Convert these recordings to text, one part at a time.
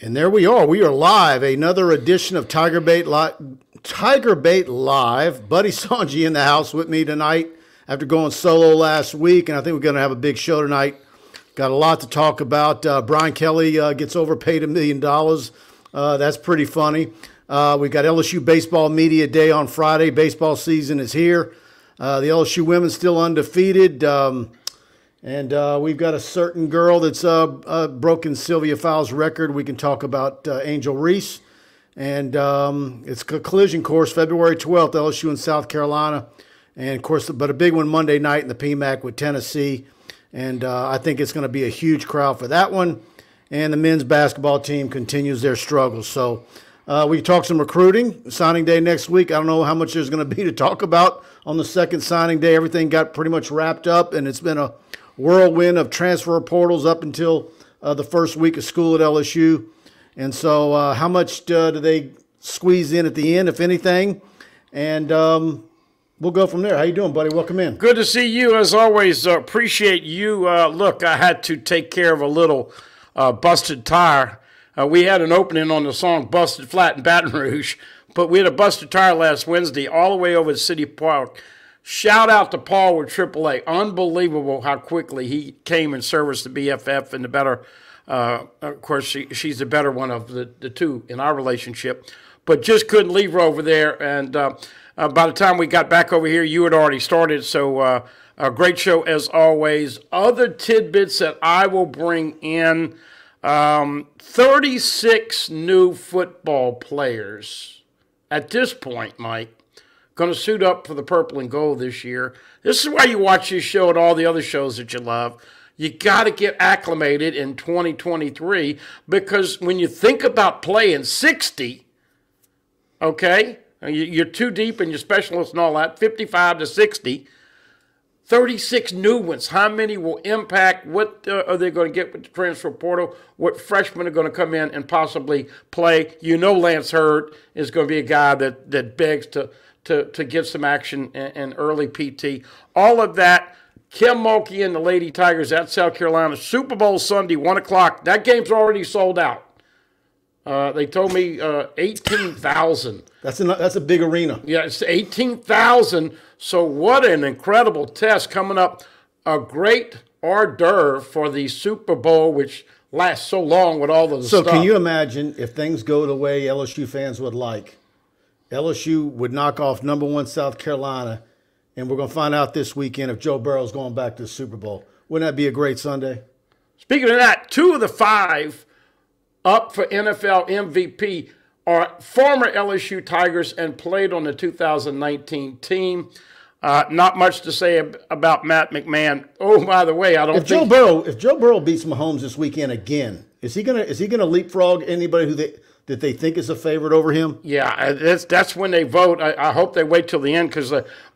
And there we are. We are live. Another edition of TigerBait Live. Buddy Songy in the house with me tonight after going solo last week, and I think we're going to have a big show tonight. Got a lot to talk about. Brian Kelly gets overpaid $1 million. That's pretty funny. We got LSU Baseball Media Day on Friday. Baseball season is here. The LSU women's still undefeated. And we've got a certain girl that's broken Sylvia Fowles' record. We can talk about Angel Reese. And it's a collision course, February 12th, LSU in South Carolina. And, of course, but a big one Monday night in the PMAC with Tennessee. And I think it's going to be a huge crowd for that one. And the men's basketball team continues their struggles. So we talk some recruiting. Signing day next week. I don't know how much there's going to be to talk about on the second signing day. Everything got pretty much wrapped up, and it's been a whirlwind of transfer portals up until the first week of school at LSU. And so how much do they squeeze in at the end, if anything? And we'll go from there. How you doing, buddy? Welcome in. Good to see you, as always. Appreciate you. Look, I had to take care of a little busted tire. We had an opening on the song Busted Flat in Baton Rouge, but we had a busted tire last Wednesday all the way over to City Park. Shout out to Paul with AAA. Unbelievable how quickly he came and serviced the BFF and the better. Of course, she's the better one of the two in our relationship, but just couldn't leave her over there. And by the time we got back over here, you had already started. So a great show as always. Other tidbits that I will bring in, 36 new football players at this point, Mike, going to suit up for the purple and gold this year. This is why you watch this show and all the other shows that you love. You got to get acclimated in 2023 because when you think about playing 60, okay, you're too deep in your specialists and all that, 55 to 60, 36 new ones. How many will impact? What are they going to get with the transfer portal? What freshmen are going to come in and possibly play? You know Lance Hurd is going to be a guy that begs to get some action and early PT. All of that. Kim Mulkey and the Lady Tigers at South Carolina. Super Bowl Sunday, 1 o'clock. That game's already sold out. They told me 18,000. That's a big arena. Yeah, it's 18,000. So what an incredible test coming up. A great hors d'oeuvre for the Super Bowl, which lasts so long with all the stuff. So can you imagine if things go the way LSU fans would like? LSU would knock off #1 South Carolina, and we're going to find out this weekend if Joe Burrow's going back to the Super Bowl. Wouldn't that be a great Sunday? Speaking of that, 2 of the 5 up for NFL MVP are former LSU Tigers and played on the 2019 team. Not much to say about Matt McMahon. Oh, by the way, if Joe Burrow beats Mahomes this weekend again, is he gonna leapfrog anybody that they think is a favorite over him? Yeah, that's when they vote. I hope they wait till the end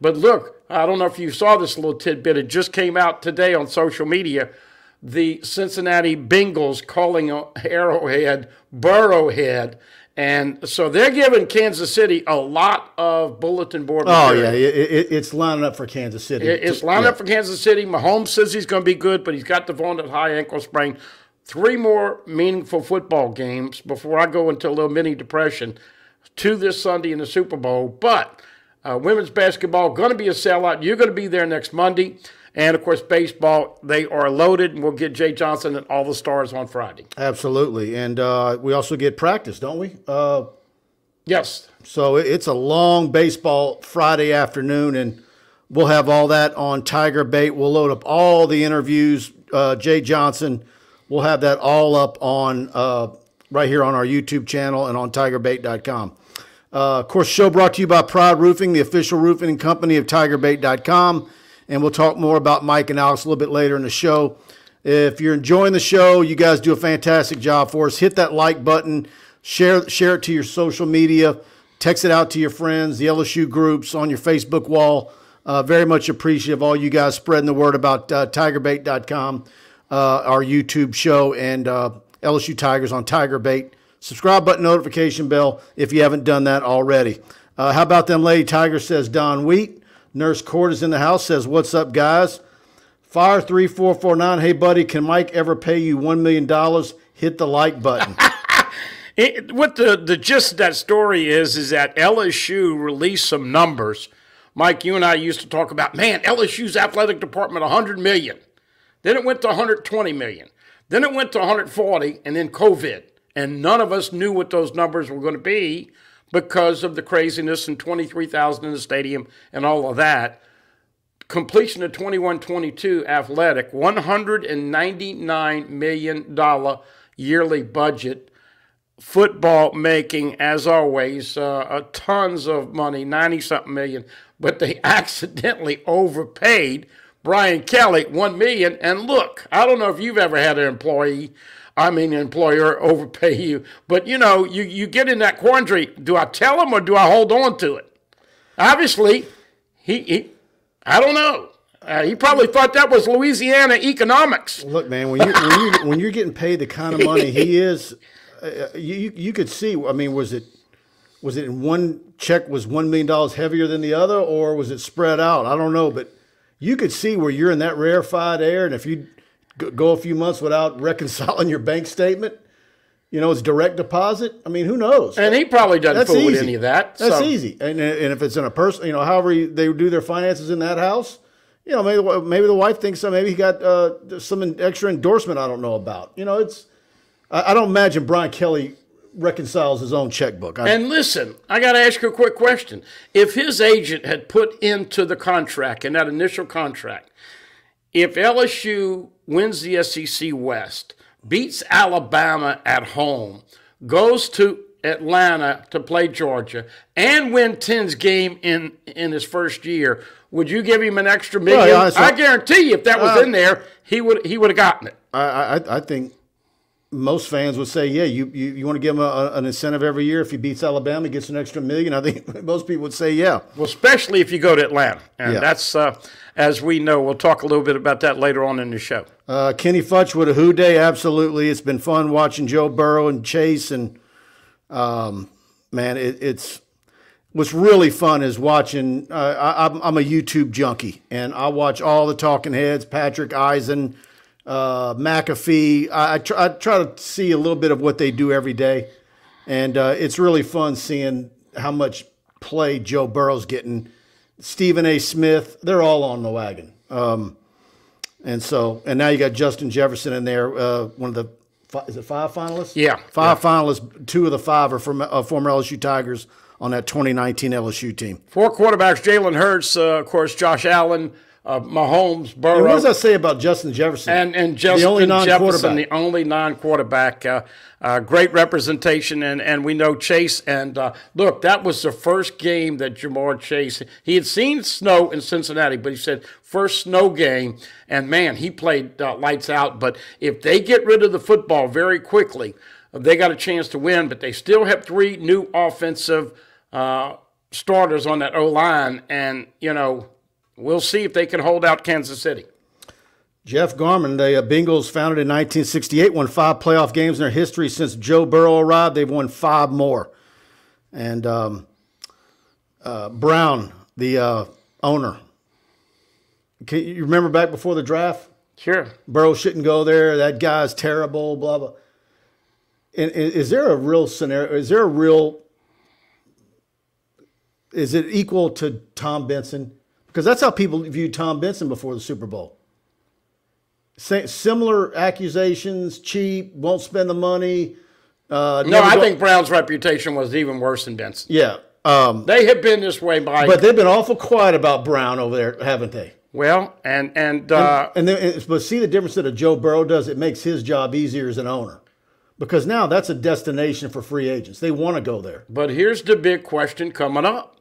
but look, I don't know if you saw this little tidbit. It just came out today on social media. The Cincinnati Bengals calling Arrowhead Burrowhead. And so they're giving Kansas City a lot of bulletin board material. Oh, yeah, it's lining up for Kansas City. It's lining up for Kansas City. Mahomes says he's going to be good, but he's got the vaunted high ankle sprain. 3 more meaningful football games before I go into a little mini depression. 2 this Sunday in the Super Bowl. But women's basketball going to be a sellout. You're going to be there next Monday. And, of course, baseball, they are loaded, and we'll get Jay Johnson and all the stars on Friday. Absolutely. And we also get practice, don't we? Yes. So it's a long baseball Friday afternoon, and we'll have all that on TigerBait. We'll load up all the interviews. Jay Johnson, we'll have that all up on right here on our YouTube channel and on TigerBait.com. Of course, show brought to you by Proud Roofing, the official roofing company of TigerBait.com. And we'll talk more about Mike and Alex a little bit later in the show. If you're enjoying the show, you guys do a fantastic job for us. Hit that like button. Share it to your social media. Text it out to your friends, the LSU groups, on your Facebook wall. Very much appreciative of all you guys spreading the word about TigerBait.com, our YouTube show, and LSU Tigers on TigerBait. Subscribe button, notification bell if you haven't done that already. How about them Lady Tigers, says Don Wheat. Nurse Court is in the house, says, what's up, guys? Fire 3449, hey, buddy, can Mike ever pay you $1 million? Hit the like button. What the gist of that story is that LSU released some numbers. Mike, you and I used to talk about, man, LSU's athletic department, $100 million. Then it went to $120 million. Then it went to $140, and then COVID. And none of us knew what those numbers were going to be because of the craziness and 23,000 in the stadium and all of that. Completion of 21-22 athletic, $199 million yearly budget. Football making, as always, tons of money, 90-something million. But they accidentally overpaid Brian Kelly $1 million. And look, I don't know if you've ever had an employer overpay you. But, you get in that quandary. Do I tell him or do I hold on to it? Obviously, I don't know. He probably thought that was Louisiana economics. Look, man, when you're getting paid the kind of money he is, you could see. I mean, was it in one check was $1 million heavier than the other, or was it spread out? I don't know, but you could see where you're in that rarefied air, and if you go a few months without reconciling your bank statement, it's direct deposit. I mean, who knows? And he probably doesn't fool with any of that. That's easy. And if it's in a person, however they do their finances in that house, maybe the wife thinks so. Maybe he got some extra endorsement I don't know about. I don't imagine Brian Kelly reconciles his own checkbook. And listen, I got to ask you a quick question. If his agent had put into the contract, in that initial contract, if LSU wins the SEC West, beats Alabama at home, goes to Atlanta to play Georgia, and win 10's game in his first year, would you give him an extra $1 million? Well, I guarantee you, if that was in there, he would have gotten it. I think most fans would say, yeah, you want to give him an incentive every year. If he beats Alabama, he gets an extra $1 million. I think most people would say, yeah. Well, especially if you go to Atlanta. And that's, as we know, we'll talk a little bit about that later on in the show. Kenny Futch with a who day, absolutely. It's been fun watching Joe Burrow and Chase. And, man, what's really fun is watching. I'm a YouTube junkie, and I watch all the talking heads, Patrick Eisen, McAfee. I try to see a little bit of what they do every day, and it's really fun seeing how much play Joe Burrow's getting. Stephen A. Smith, they're all on the wagon. And now you got Justin Jefferson in there, one of the is it 5 finalists? Yeah, 5 finalists. 2 of the 5 are from former LSU Tigers on that 2019 LSU team. 4 quarterbacks: Jalen Hurts, of course, Josh Allen, Mahomes, Burrow. And what does that say about Justin Jefferson? And Justin Jefferson, the only non-quarterback. Great representation, and we know Chase. And look, that was the first game that Jamar Chase, he had seen snow in Cincinnati, but he said first snow game. And, man, he played lights out. But if they get rid of the football very quickly, they got a chance to win. But they still have 3 new offensive starters on that O-line. And, we'll see if they can hold out Kansas City. Jeff Garman, the Bengals, founded in 1968, won 5 playoff games in their history. Since Joe Burrow arrived, they've won 5 more. And Brown, the owner, you remember back before the draft? Sure. Burrow shouldn't go there. That guy's terrible, blah, blah. And is there a real scenario? Is it equal to Tom Benson? Because that's how people viewed Tom Benson before the Super Bowl. Similar accusations, cheap, won't spend the money. I think Brown's reputation was even worse than Benson. Yeah. They have been this way, Mike. But they've been awful quiet about Brown over there, haven't they? Well, but see the difference that a Joe Burrow does? It makes his job easier as an owner. Because now that's a destination for free agents. They want to go there. But here's the big question coming up.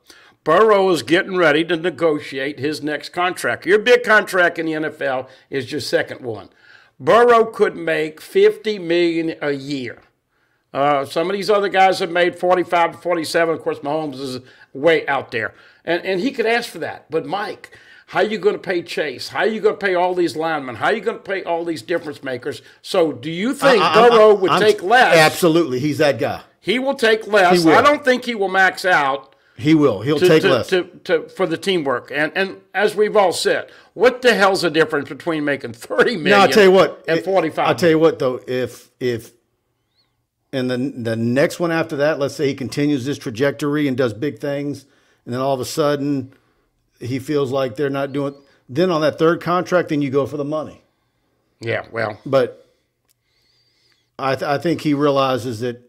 Burrow is getting ready to negotiate his next contract. Your big contract in the NFL is your second one. Burrow could make $50 million a year. Some of these other guys have made 45 to 47. Of course, Mahomes is way out there. And he could ask for that. But, Mike, how are you going to pay Chase? How are you going to pay all these linemen? How are you going to pay all these difference makers? So do you think Burrow would take less? Absolutely. He's that guy. He will take less. He will. I don't think he will max out. He will. He'll take less. For the teamwork. And as we've all said, what the hell's the difference between making $30 million I'll tell you what, and $45 million? I'll tell you what, though, if and then the next one after that, let's say he continues this trajectory and does big things, and then all of a sudden he feels like they're not doing. Then on that third contract, then you go for the money. Yeah, well, but I think he realizes that.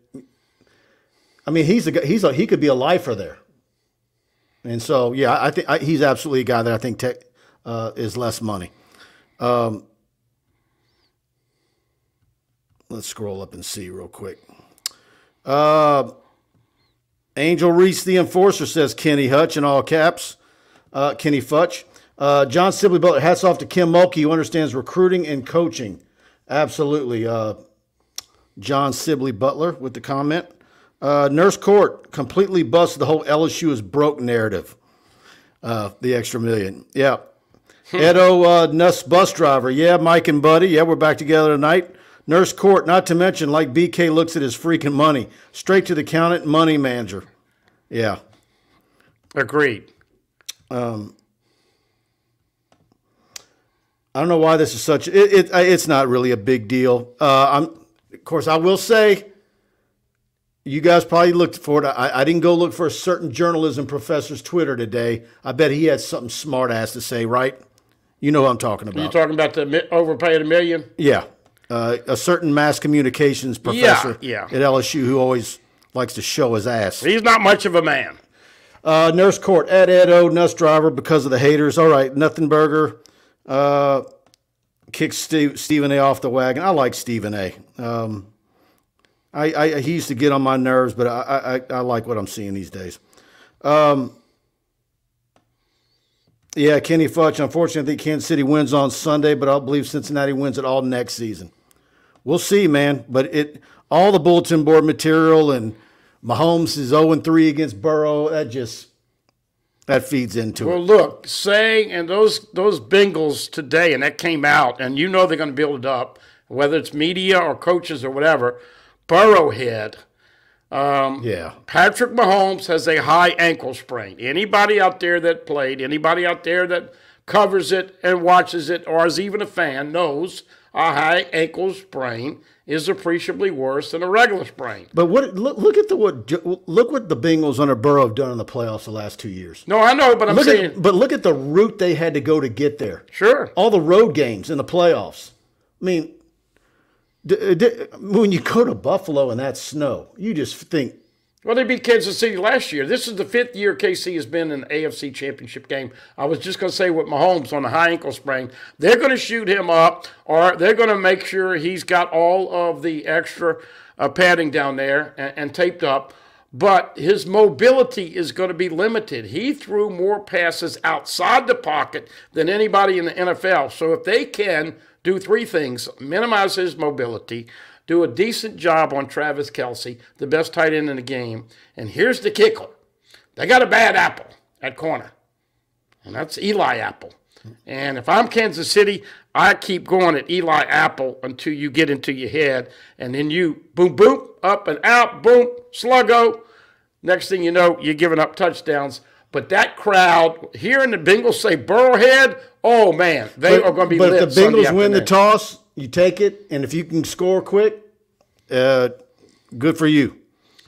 I mean, he could be a lifer there, and so yeah, I think he's absolutely a guy that I think is less money. Let's scroll up and see real quick. Angel Reese, the enforcer, says Kenny Hutch in all caps. Kenny Futch. John Sibley Butler, hats off to Kim Mulkey, who understands recruiting and coaching. Absolutely. John Sibley Butler with the comment. Nurse Court completely busted the whole LSU is broke narrative. The extra million. Yeah. Edo Nuss bus driver. Yeah, Mike and Buddy. Yeah, we're back together tonight. Nurse Court, not to mention, like BK looks at his freaking money. Straight to the accountant, money manager. Yeah. Agreed. I don't know why this is such. It's not really a big deal. Of course, I will say, you guys probably looked for it. I didn't go look for a certain journalism professor's Twitter today. I bet he had something smart ass to say, right? You know who I'm talking about. You talking about the overpaid $1 million? Yeah. A certain mass communications professor at LSU who always likes to show his ass. He's not much of a man. Nurse Court, Edo, Nuss driver because of the haters. All right, Nothing Burger. Kicks Stephen A. off the wagon. I like Stephen A. He used to get on my nerves, but I like what I'm seeing these days. Yeah, Kenny Futch. Unfortunately, I think Kansas City wins on Sunday, but I believe Cincinnati wins it all next season. We'll see, man. But all the bulletin board material and Mahomes is 0-3 against Burrow. That feeds into it. Well, look, saying and those Bengals today, and that came out, and you know they're going to build it up, whether it's media or coaches or whatever. Burrowhead. Patrick Mahomes has a high ankle sprain. Anybody out there that played, anybody out there that covers it and watches it or is even a fan knows a high ankle sprain is appreciably worse than a regular sprain. But look what the Bengals under Burrow have done in the playoffs the last 2 years. No, I know, but look at the route they had to go to get there. Sure. All the road games in the playoffs. I mean, when you go to Buffalo in that snow, you just think. Well, they beat Kansas City last year. This is the 5th year KC has been in the AFC Championship game. I was just going to say with Mahomes on a high ankle sprain, they're going to shoot him up, or they're going to make sure he's got all of the extra padding down there and taped up. But his mobility is going to be limited. He threw more passes outside the pocket than anybody in the NFL. So if they can do 3 things: minimize his mobility, do a decent job on Travis Kelce, the best tight end in the game. And here's the kicker. They got a bad apple at corner, and that's Eli Apple. And if I'm Kansas City, I keep going at Eli Apple until you get into your head, and then you boom, boom, up and out, boom, sluggo. Next thing you know, you're giving up touchdowns. But that crowd, hearing the Bengals say Burrowhead, oh, man, they are going to be lit. But if the Bengals win the toss, you take it, and if you can score quick, good for you.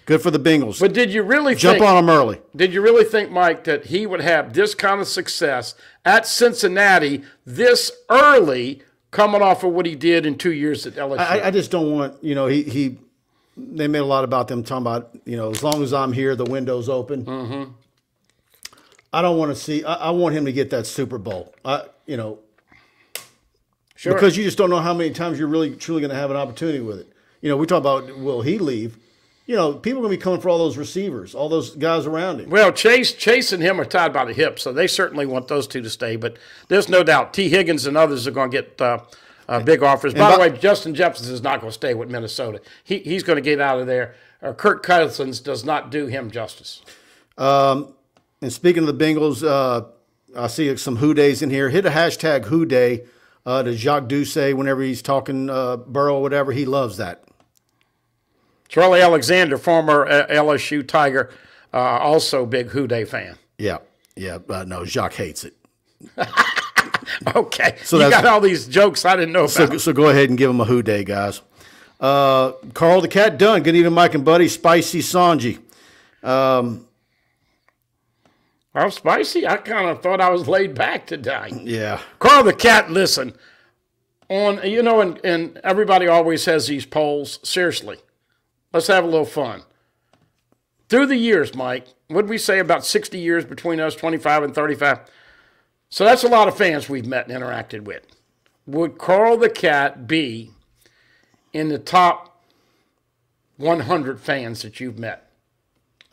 Good for the Bengals. But did you really jump on them early? Did you really think, Mike, that he would have this kind of success at Cincinnati this early, coming off of what he did in 2 years at LSU? I just don't want, they made a lot about them talking about, as long as I'm here, the window's open. Mm-hmm. I don't want to see. I want him to get that Super Bowl. Sure. Because you just don't know how many times you're really truly going to have an opportunity with it. We talk about, will he leave? People are going to be coming for all those receivers, all those guys around him. Well, Chase and him are tied by the hip, so they certainly want those two to stay. But there's no doubt T. Higgins and others are going to get big offers. By the way, Justin Jefferson is not going to stay with Minnesota. He's going to get out of there. Kirk Cousins does not do him justice. And speaking of the Bengals, I see some Who Days in here. Hit a hashtag Who Day to Jacques Doucet whenever he's talking Burrow or whatever. He loves that. Charlie Alexander, former LSU Tiger, also big Who Day fan. Yeah. No, Jacques hates it. Okay. So you got all these jokes I didn't know about. So go ahead and give him a Who Day, guys. Carl the Cat Dunn. Good evening, Mike and Buddy. Spicy Songy. I'm spicy. I kind of thought I was laid back today. Yeah. Carl the Cat, listen. And everybody always has these polls. Seriously, let's have a little fun. Through the years, Mike, what did we say about 60 years between us, 25 and 35? So that's a lot of fans we've met and interacted with. Would Carl the Cat be in the top 100 fans that you've met?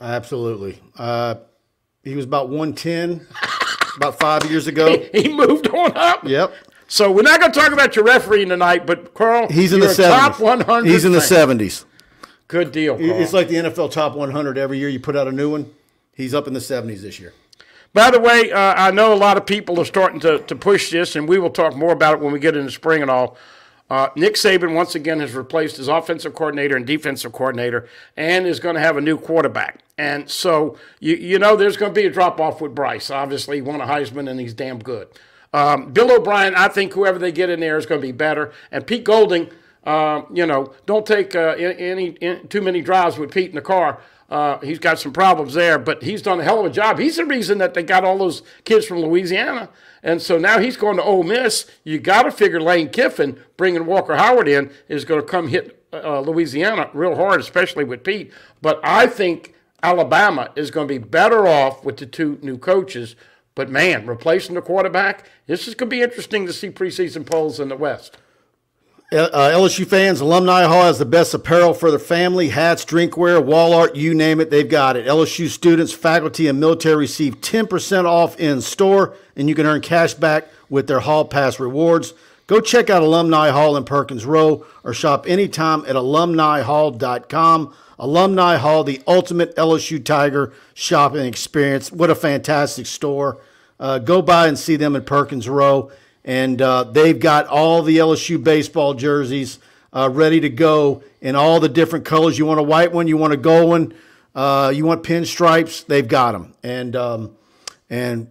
Absolutely. He was about 110 about 5 years ago. He moved on up? Yep. So we're not going to talk about your refereeing tonight, but Carl, he's in the 70s. Top 100 He's in the 70s. Good deal, Carl. It's like the NFL Top 100 every year. You put out a new one. He's up in the 70s this year. By the way, I know a lot of people are starting to push this, and we will talk more about it when we get into spring and all. Nick Saban, once again, has replaced his offensive coordinator and defensive coordinator and is going to have a new quarterback. And so, you know there's going to be a drop-off with Bryce. Obviously, he won a Heisman, and he's damn good. Bill O'Brien, I think whoever they get in there is going to be better. And Pete Golding, don't take too many drives with Pete in the car. He's got some problems there, but he's done a hell of a job. He's the reason that they got all those kids from Louisiana. And so now he's going to Ole Miss. You got to figure Lane Kiffin, bringing Walker Howard in, is going to come hit Louisiana real hard, especially with Pete. But I think Alabama is going to be better off with the two new coaches. But, man, replacing the quarterback, this is going to be interesting to see preseason polls in the West. LSU fans, Alumni Hall has the best apparel for their family, hats, drinkware, wall art, you name it, they've got it. LSU students, faculty, and military receive 10% off in store, and you can earn cash back with their Hall Pass rewards. Go check out Alumni Hall in Perkins Row or shop anytime at alumnihall.com. Alumni Hall, the ultimate LSU Tiger shopping experience. What a fantastic store. Go by and see them in Perkins Row. And they've got all the LSU baseball jerseys ready to go in all the different colors. You want a white one, you want a gold one, you want pinstripes, they've got them. And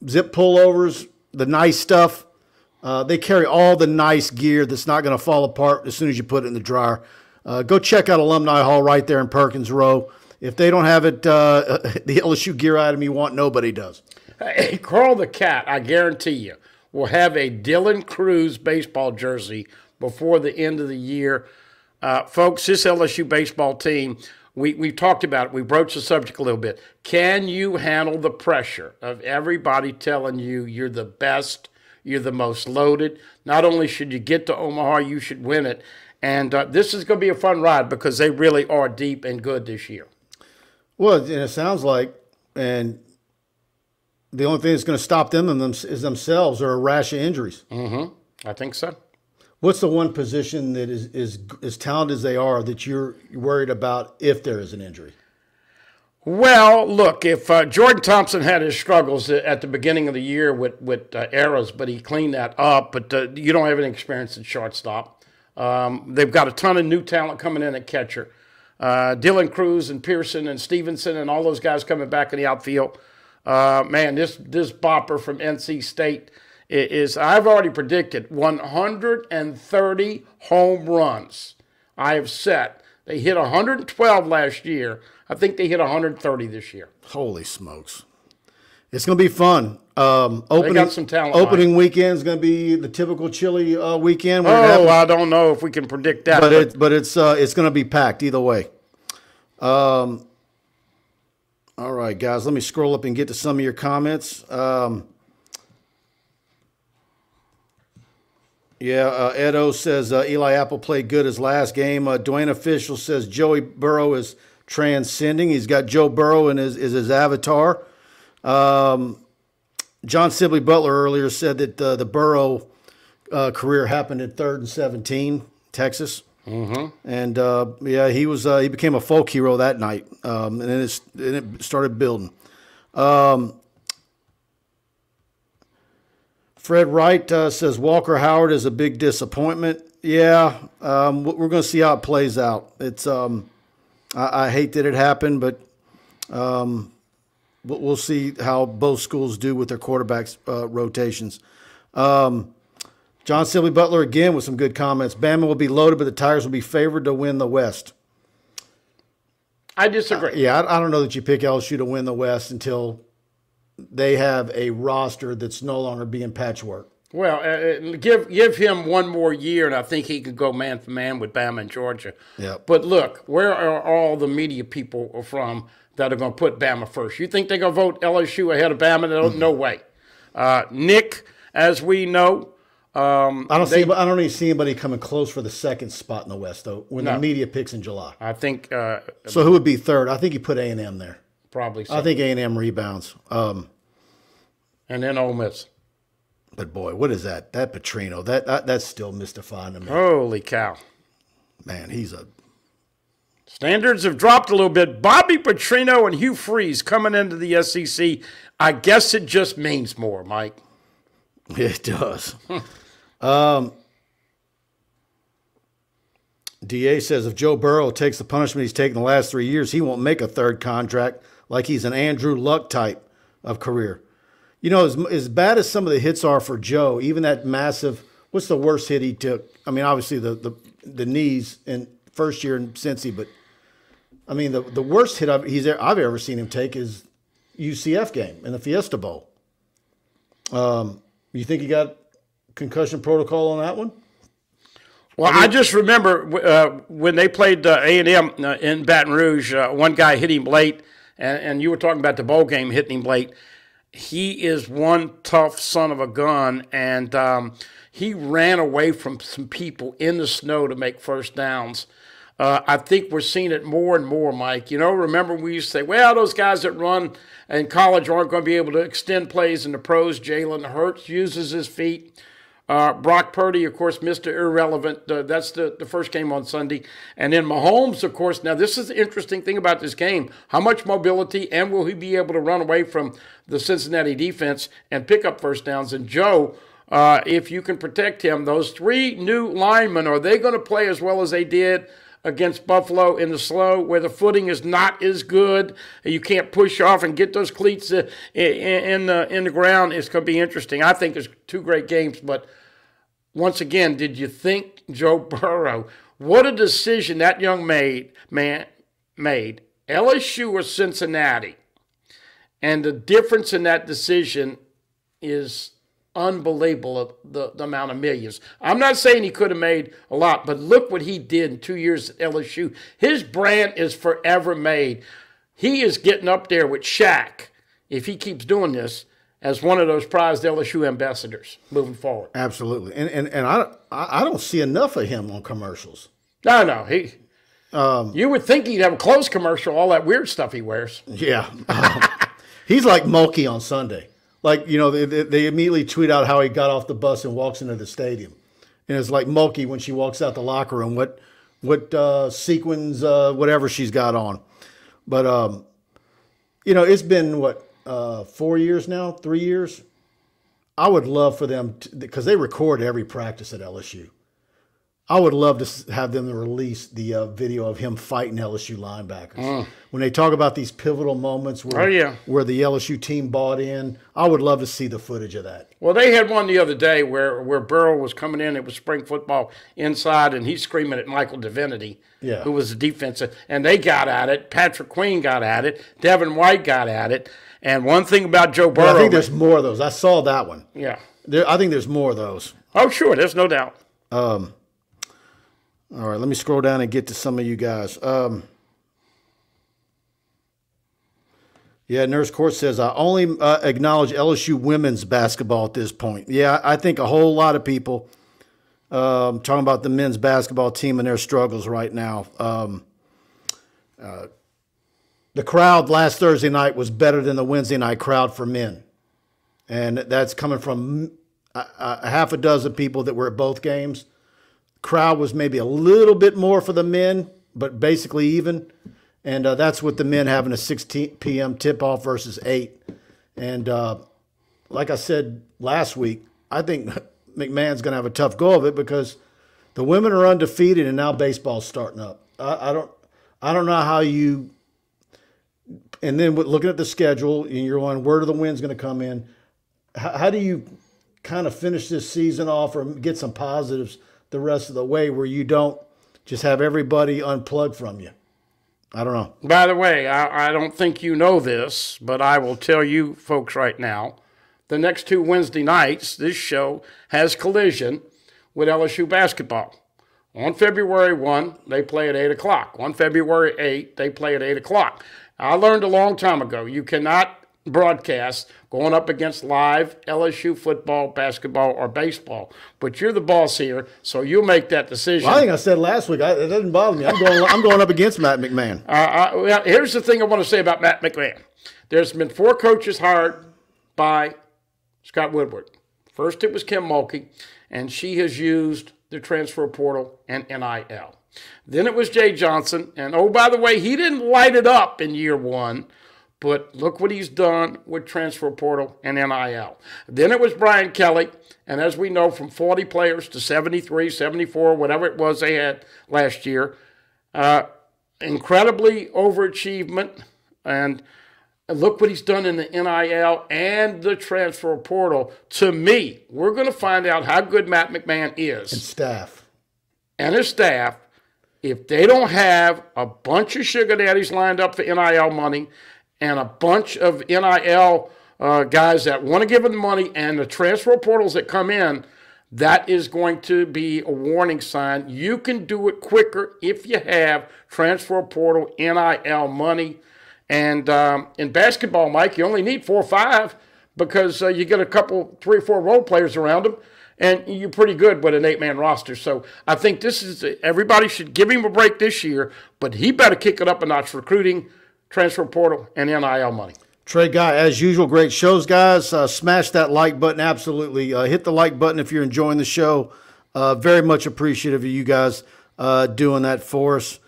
zip pullovers, the nice stuff. They carry all the nice gear that's not going to fall apart as soon as you put it in the dryer. Go check out Alumni Hall right there in Perkins Row. If they don't have it, the LSU gear item you want, nobody does. Hey, Carl the Cat, I guarantee you, will have a Dylan Cruz baseball jersey before the end of the year. Folks, this LSU baseball team, we've talked about it. We broached the subject a little bit. Can you handle the pressure of everybody telling you you're the best, you're the most loaded? Not only should you get to Omaha, you should win it. And this is going to be a fun ride because they really are deep and good this year. Well, and it sounds like, and the only thing that's going to stop them is themselves or a rash of injuries. Mm-hmm. I think so. What's the one position that is as talented as they are that you're worried about if there is an injury? Well, look, if Jordan Thompson had his struggles at the beginning of the year with errors, but he cleaned that up, but you don't have any experience at shortstop. They've got a ton of new talent coming in at catcher. Dylan Cruz and Pearson and Stevenson and all those guys coming back in the outfield. Man, this bopper from NC State is, I've already predicted, 130 home runs I have set. They hit 112 last year. I think they hit 130 this year. Holy smokes. It's going to be fun. They got some talent. Opening weekend is going to be the typical chilly weekend. I don't know if we can predict that. But it's going to be packed either way. All right, guys, let me scroll up and get to some of your comments. Edo says Eli Apple played good his last game. Dwayne Official says Joey Burrow is transcending. He's got Joe Burrow in his avatar. John Sibley Butler earlier said that the Burrow career happened at 3rd and 17, Texas. Mm-hmm. And he became a folk hero that night. And then it started building. Fred Wright says Walker Howard is a big disappointment. Yeah, we're going to see how it plays out. It's I hate that it happened, but we'll see how both schools do with their quarterbacks rotations. John Sibley Butler again with some good comments. Bama will be loaded, but the Tigers will be favored to win the West. I disagree. I don't know that you pick LSU to win the West until they have a roster that's no longer being patchwork. Well, give him one more year, and I think he could go man for man with Bama and Georgia. Yep. But look, where are all the media people from that are going to put Bama first? You think they're going to vote LSU ahead of Bama? No way. Nick, as we know, I don't even see anybody coming close for the second spot in the West, though, when the media picks in July. I think. So who would be third? I think you put A&M there. Probably so. I think A&M rebounds. And then Ole Miss. But, boy, what is that? That Petrino, that's still mystifying to me. Holy cow. Man, he's a... Standards have dropped a little bit. Bobby Petrino and Hugh Freeze coming into the SEC. I guess it just means more, Mike. It does. DA says if Joe Burrow takes the punishment he's taken the last 3 years, he won't make a third contract like he's an Andrew Luck type of career. You know, as bad as some of the hits are for Joe, even that massive, what's the worst hit he took? I mean, obviously the knees in first year in Cincy, but I mean, the worst hit I've ever seen him take is UCF game in the Fiesta Bowl. You think he got concussion protocol on that one? Well, I just remember when they played A&M in Baton Rouge, one guy hit him late, and you were talking about the bowl game hitting him late. He is one tough son of a gun, and he ran away from some people in the snow to make first downs. I think we're seeing it more and more, Mike. You know, remember we used to say, well, those guys that run in college aren't going to be able to extend plays in the pros. Jalen Hurts uses his feet. Brock Purdy, of course, Mr. Irrelevant. That's the first game on Sunday. And then Mahomes, of course. Now, this is the interesting thing about this game. How much mobility, and will he be able to run away from the Cincinnati defense and pick up first downs? And Joe, if you can protect him, those three new linemen, are they going to play as well as they did against Buffalo in the slow, where the footing is not as good? You can't push off and get those cleats in the ground. It's going to be interesting. I think it's two great games, but once again, did you think Joe Burrow, what a decision that young man made, LSU or Cincinnati? And the difference in that decision is unbelievable, the amount of millions. I'm not saying he could have made a lot, but look what he did in 2 years at LSU. His brand is forever made. He is getting up there with Shaq, if he keeps doing this, as one of those prized LSU ambassadors moving forward. Absolutely. And I don't see enough of him on commercials. No. You would think he'd have a clothes commercial, all that weird stuff he wears. Yeah. He's like Mulkey on Sunday. Like, you know, they immediately tweet out how he got off the bus and walks into the stadium. And it's like Mulkey when she walks out the locker room, what sequins, whatever she's got on. But, you know, it's been, 4 years now, 3 years? I would love for them, because they record every practice at LSU. I would love to have them release the video of him fighting LSU linebackers. When they talk about these pivotal moments where the LSU team bought in, I would love to see the footage of that. Well, they had one the other day where Burrow was coming in. It was spring football inside, and he's screaming at Michael Divinity, who was the defensive. And they got at it. Patrick Queen got at it. Devin White got at it. And one thing about Joe Burrow. I think there's more of those. I saw that one. Yeah. I think there's more of those. Oh, sure. There's no doubt. All right, let me scroll down and get to some of you guys. Nurse Court says, I only acknowledge LSU women's basketball at this point. Yeah, I think a whole lot of people talking about the men's basketball team and their struggles right now. The crowd last Thursday night was better than the Wednesday night crowd for men. And that's coming from a half a dozen people that were at both games. Crowd was maybe a little bit more for the men, but basically even. And that's with the men having a 6 p.m. tip-off versus 8. And like I said last week, I think McMahon's going to have a tough go of it because the women are undefeated and now baseball's starting up. I don't know how you – and then looking at the schedule, and you're on where do the wins going to come in, how do you kind of finish this season off or get some positives the rest of the way where you don't just have everybody unplugged from you? I don't know. By the way, I don't think you know this, but I will tell you folks right now, the next 2 Wednesday nights, this show has collision with LSU basketball. On February 1, they play at 8 o'clock. On February 8, they play at 8 o'clock. I learned a long time ago, you cannot broadcast going up against live LSU football, basketball, or baseball. But you're the boss here, so you'll make that decision. Well, I think I said last week, it doesn't bother me. I'm going up against Matt McMahon. Well, here's the thing I want to say about Matt McMahon. There's been 4 coaches hired by Scott Woodward. First it was Kim Mulkey, and she has used the transfer portal and NIL. Then it was Jay Johnson, and oh, by the way, he didn't light it up in year 1, but look what he's done with transfer portal and NIL. Then it was Brian Kelly, and as we know, from 40 players to 73, 74, whatever it was they had last year, incredibly overachievement, and look what he's done in the NIL and the transfer portal. To me, we're going to find out how good Matt McMahon is. And staff. And his staff, if they don't have a bunch of sugar daddies lined up for NIL money and a bunch of NIL guys that want to give them money and the transfer portals that come in, that is going to be a warning sign. You can do it quicker if you have transfer portal NIL money. And in basketball, Mike, you only need 4 or 5 because you get a couple, 3 or 4 role players around them, and you're pretty good with an 8-man roster. So I think this is everybody should give him a break this year, but he better kick it up a notch, recruiting, transfer portal, and NIL money. Trey Guy, as usual, great shows, guys. Smash that like button, absolutely. Hit the like button if you're enjoying the show. Very much appreciative of you guys doing that for us.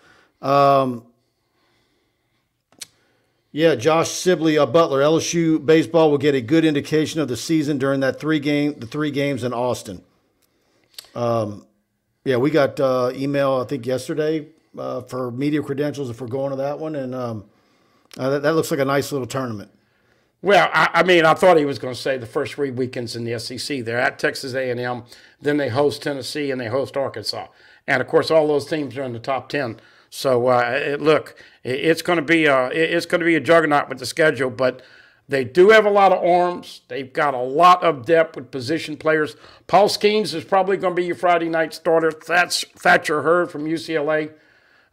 Yeah, Josh Sibley, Butler, LSU baseball will get a good indication of the season during that the 3 games in Austin. Yeah, we got email, I think, yesterday for media credentials if we're going to that one, and that looks like a nice little tournament. Well, I mean, I thought he was going to say the first 3 weekends in the SEC. They're at Texas A&M, then they host Tennessee, and they host Arkansas. And, of course, all those teams are in the top 10. So look, it's going to be a juggernaut with the schedule, but they do have a lot of arms. They've got a lot of depth with position players. Paul Skeens is probably going to be your Friday night starter. Thatcher Hurd from UCLA,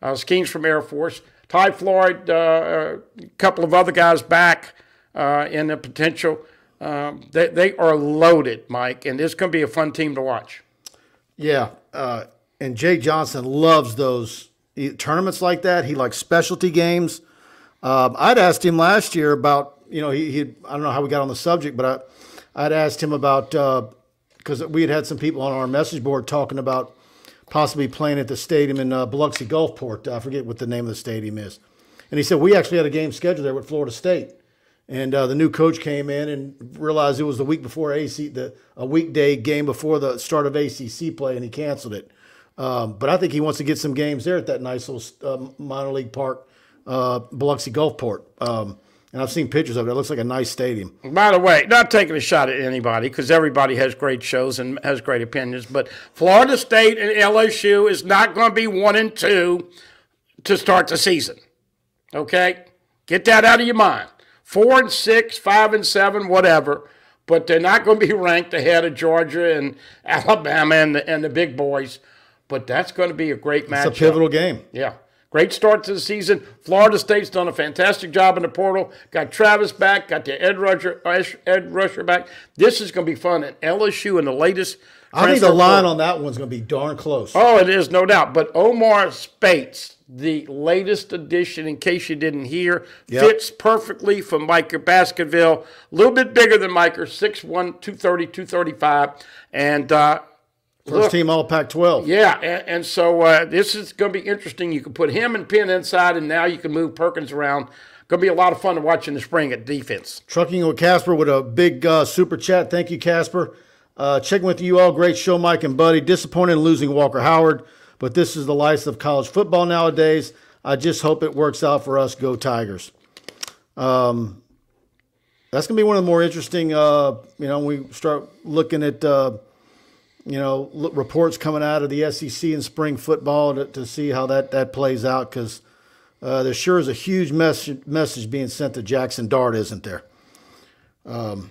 Skeens from Air Force, Ty Floyd, a couple of other guys back in the potential. They are loaded, Mike, and it's going to be a fun team to watch. Yeah, and Jay Johnson loves those tournaments like that. He likes specialty games. I'd asked him last year about, I don't know how we got on the subject, but I'd asked him about, because we had some people on our message board talking about possibly playing at the stadium in Biloxi Gulfport. I forget what the name of the stadium is. And he said, we actually had a game scheduled there with Florida State. And the new coach came in and realized it was the week before a weekday game before the start of ACC play, and he canceled it. But I think he wants to get some games there at that nice little minor league park, Biloxi Gulfport. And I've seen pictures of it. It looks like a nice stadium. By the way, not taking a shot at anybody because everybody has great shows and has great opinions, but Florida State and LSU is not going to be 1 and 2 to start the season. Okay? Get that out of your mind. 4 and 6, 5 and 7, whatever. But they're not going to be ranked ahead of Georgia and Alabama and the big boys. But that's going to be a great matchup. It's a pivotal game. Yeah. Great start to the season. Florida State's done a fantastic job in the portal. Got Travis back. Got the Ed Rusher back. This is going to be fun. And LSU in the latest. I think the line on that one's going to be darn close. Oh, it is, no doubt. But Omar Spates, the latest addition, in case you didn't hear, fits perfectly for Micah Baskerville. A little bit bigger than Micah, 6'1", 230, 235. And First team all Pac-12. Yeah, and so this is going to be interesting. You can put him and Penn inside, and now you can move Perkins around. Going to be a lot of fun to watch in the spring at defense. Trucking with Casper with a big super chat. Thank you, Casper. Checking with you all. Great show, Mike and Buddy. Disappointed in losing Walker Howard, but this is the life of college football nowadays. I just hope it works out for us. Go Tigers. That's going to be one of the more interesting, when we start looking at, reports coming out of the SEC in spring football to see how that plays out, because there sure is a huge message being sent to Jackson Dart, isn't there? Well,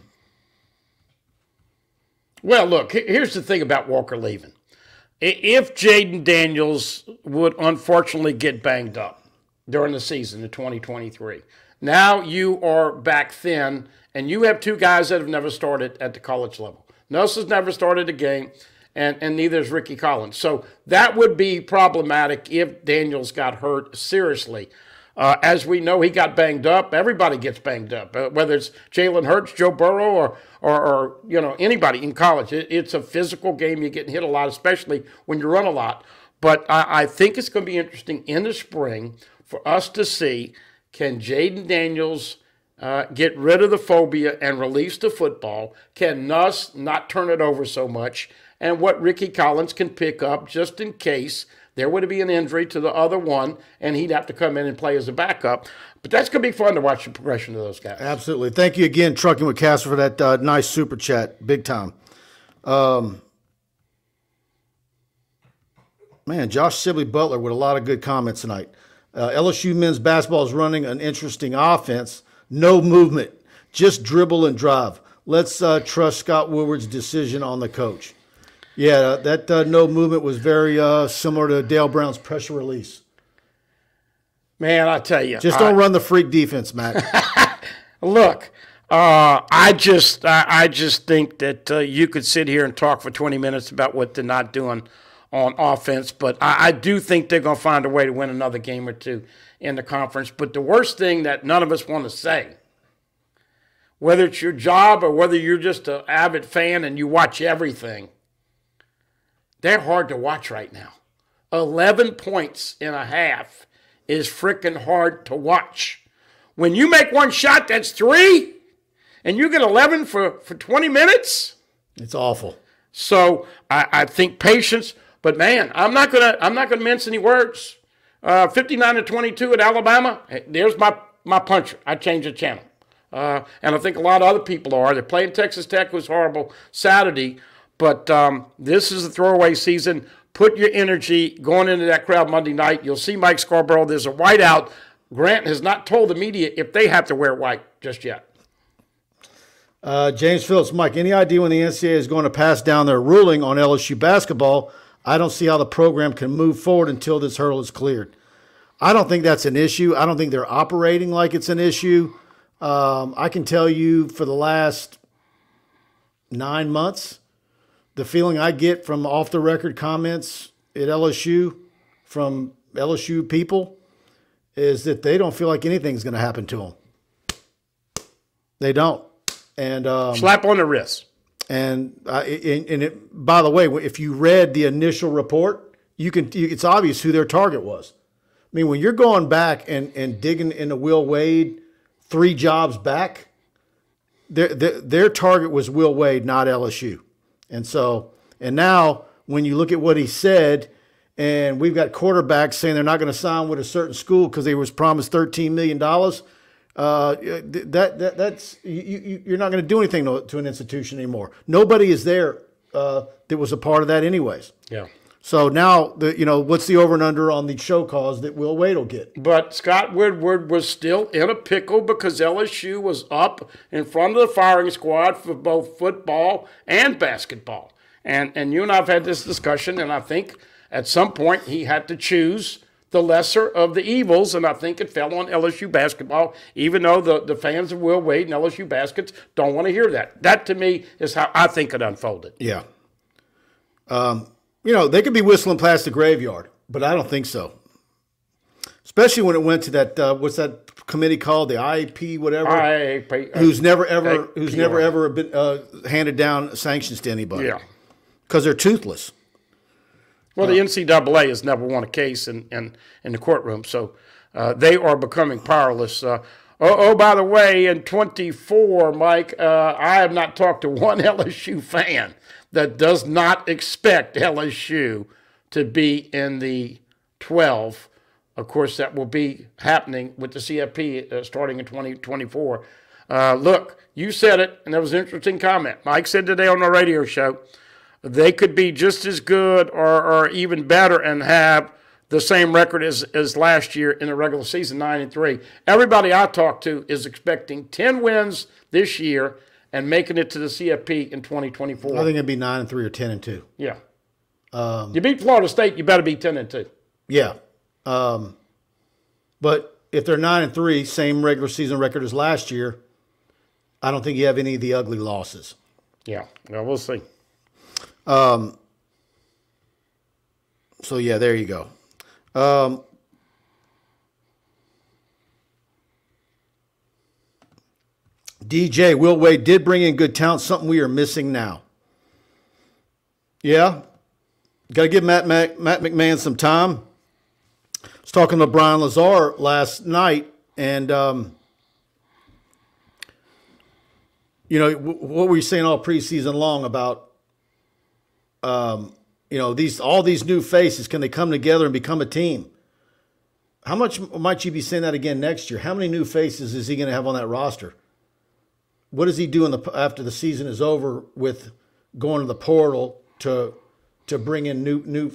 look, here's the thing about Walker leaving. If Jaden Daniels would unfortunately get banged up during the season in 2023, now you are back thin, and you have two guys that have never started at the college level. Nelson's never started a game, and neither is Ricky Collins. So that would be problematic if Daniels got hurt seriously. As we know, he got banged up. Everybody gets banged up, whether it's Jalen Hurts, Joe Burrow, or anybody in college. It's a physical game. You're getting hit a lot, especially when you run a lot. But I think it's going to be interesting in the spring for us to see, can Jaden Daniels get rid of the phobia and release the football? Can Nuss not turn it over so much? And what Ricky Collins can pick up just in case there would be an injury to the other one, and he'd have to come in and play as a backup. But that's going to be fun to watch the progression of those guys. Absolutely. Thank you again, Trucking with Casper, for that nice super chat. Big time. Man, Josh Sibley Butler with a lot of good comments tonight. LSU men's basketball is running an interesting offense. No movement, just dribble and drive. Let's trust Scott Woodward's decision on the coach. Yeah, that no movement was very similar to Dale Brown's pressure release. Man, I tell you. Just don't run the freak defense, Matt. Look, I just think that you could sit here and talk for 20 minutes about what they're not doing on offense, but I do think they're going to find a way to win another game or two in the conference. But the worst thing that none of us want to say, whether it's your job or whether you're just an avid fan and you watch everything, they're hard to watch right now. 11 points in a half is freaking hard to watch. When you make one shot, that's 3, and you get 11 for 20 minutes. It's awful. So I think patience, but man, I'm not gonna mince any words. 59-22 at Alabama. There's my puncher. I changed the channel, and I think a lot of other people are. They're playing Texas Tech, who's horrible Saturday. But this is a throwaway season. Put your energy going into that crowd Monday night. You'll see Mike Scarborough. There's a whiteout. Grant has not told the media if they have to wear white just yet. James Phillips, Mike, any idea when the NCAA is going to pass down their ruling on LSU basketball? I don't see how the program can move forward until this hurdle is cleared. I don't think that's an issue. I don't think they're operating like it's an issue. I can tell you for the last 9 months, the feeling I get from off-the-record comments at LSU, from LSU people, is that they don't feel like anything's going to happen to them. They don't. And slap on the wrist. And by the way, if you read the initial report, it's obvious who their target was. I mean, when you're going back and digging into Will Wade 3 jobs back, their target was Will Wade, not LSU. And now when you look at what he said, and we've got quarterbacks saying they're not going to sign with a certain school because they was promised $13 million, that's you're not going to do anything to an institution anymore. Nobody is there that was a part of that anyways. Yeah. So now, what's the over and under on the show cause that Will Wade will get? But Scott Woodward was still in a pickle because LSU was up in front of the firing squad for both football and basketball. And you and I have had this discussion, and I think at some point he had to choose the lesser of the evils, and I think it fell on LSU basketball, even though the fans of Will Wade and LSU baskets don't want to hear that. That, to me, is how I think it unfolded. Yeah. They could be whistling past the graveyard, but I don't think so. Especially when it went to that, what's that committee called? The IAP, whatever? IAP. Who's never ever been handed down sanctions to anybody. Yeah. Because they're toothless. Well, the NCAA has never won a case in the courtroom, so they are becoming powerless. By the way, in 24, Mike, I have not talked to one LSU fan that does not expect LSU to be in the 12. Of course, that will be happening with the CFP starting in 2024. Look, you said it, and that was an interesting comment. Mike said today on the radio show they could be just as good or even better and have the same record as last year in the regular season, 9-3. Everybody I talk to is expecting 10 wins this year and making it to the CFP in 2024. I think it'd be 9-3 or 10-2. Yeah. You beat Florida State, you better be 10-2. Yeah. But if they're 9-3, same regular season record as last year, I don't think you have any of the ugly losses. Yeah. Well, we'll see. So, yeah, there you go. DJ, Will Wade did bring in good talent, something we are missing now. Yeah. Got to give Matt McMahon some time. I was talking to Brian Lazar last night, and, you know, what were you saying all preseason long about, you know, all these new faces, can they come together and become a team? How much might you be saying that again next year? How many new faces is he going to have on that roster? What does he do after the season is over with going to the portal to bring in new?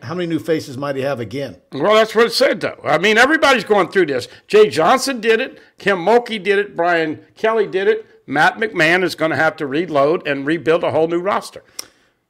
How many new faces might he have again? Well, that's what it said, though. I mean, everybody's going through this. Jay Johnson did it. Kim Mulkey did it. Brian Kelly did it. Matt McMahon is going to have to reload and rebuild a whole new roster.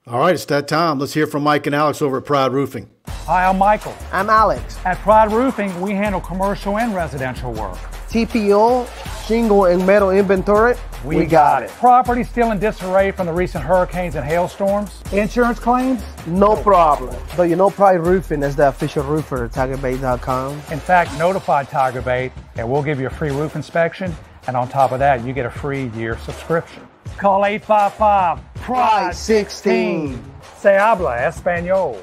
All right, it's that time. Let's hear from Mike and Alex over at Pride Roofing. Hi, I'm Michael. I'm Alex. At Pride Roofing, we handle commercial and residential work. TPO, shingle, and metal inventory. We got it. Property still in disarray from the recent hurricanes and hailstorms. Insurance claims? No problem. So you know Pride Roofing is the official roofer at TigerBait.com. In fact, notify TigerBait and we'll give you a free roof inspection. And on top of that, you get a free year subscription. Call 855-PRIDE-16. Se habla español.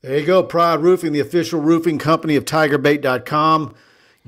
There you go, Pride Roofing, the official roofing company of TigerBait.com.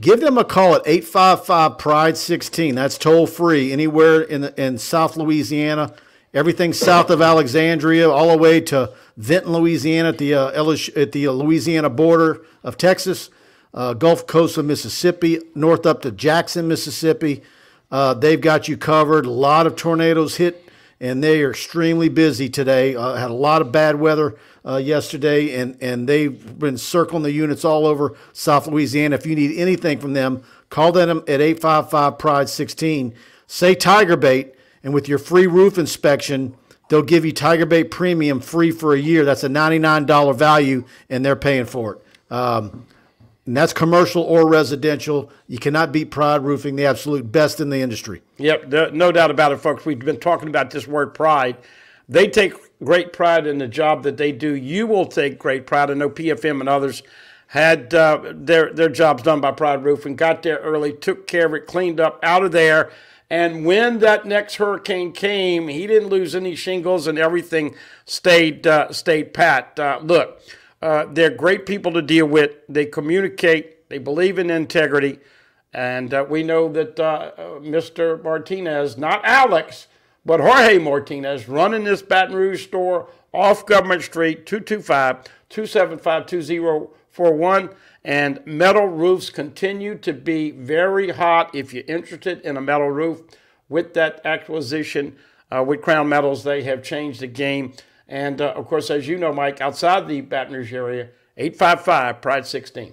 Give them a call at 855-PRIDE-16. That's toll free anywhere in South Louisiana. Everything south of Alexandria, all the way to Vinton, Louisiana, at the Louisiana border of Texas, Gulf Coast of Mississippi, north up to Jackson, Mississippi. They've got you covered. A lot of tornadoes hit, and they are extremely busy today. Had a lot of bad weather yesterday, and they've been circling the units all over South Louisiana. If you need anything from them, call them at 855-PRIDE-16. Say TigerBait, and with your free roof inspection, they'll give you TigerBait Premium free for a year. That's a $99 value, and they're paying for it. And that's commercial or residential. You cannot beat Pride Roofing, the absolute best in the industry. Yep, no doubt about it, folks. We've been talking about this word pride. They take great pride in the job that they do. You will take great pride. I know PFM and others had their jobs done by Pride Roofing, got there early, took care of it, cleaned up, out of there. And when that next hurricane came, he didn't lose any shingles and everything stayed pat. Look. They're great people to deal with. They communicate. They believe in integrity. And we know that Mr. Martinez, not Alex, but Jorge Martinez, running this Baton Rouge store off Government Street, 225-275-2041. And metal roofs continue to be very hot. If you're interested in a metal roof with that acquisition with Crown Metals, they have changed the game. And, of course, as you know, Mike, outside the Baton Rouge area, 855-PRIDE-16.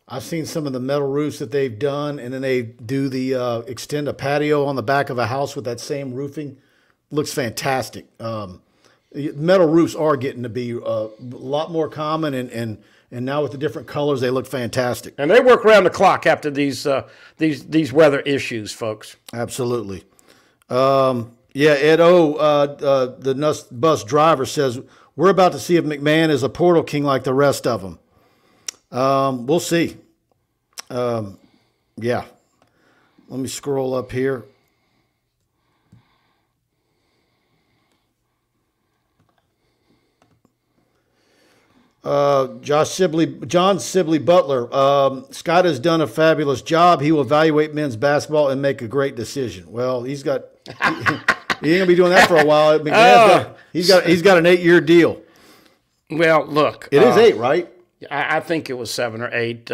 I've seen some of the metal roofs that they've done, and then they do the extend a patio on the back of a house with that same roofing. Looks fantastic. Metal roofs are getting to be a lot more common, and now with the different colors, they look fantastic. And they work around the clock after these weather issues, folks. Absolutely. Yeah, Ed O, the bus driver, says, we're about to see if McMahon is a portal king like the rest of them. We'll see. Yeah. Let me scroll up here. John Sibley Butler. Scott has done a fabulous job. He will evaluate men's basketball and make a great decision. Well, he's got... He ain't gonna be doing that for a while. He's got an 8-year deal. Well, look, it is 8, right? I think it was 7 or 8.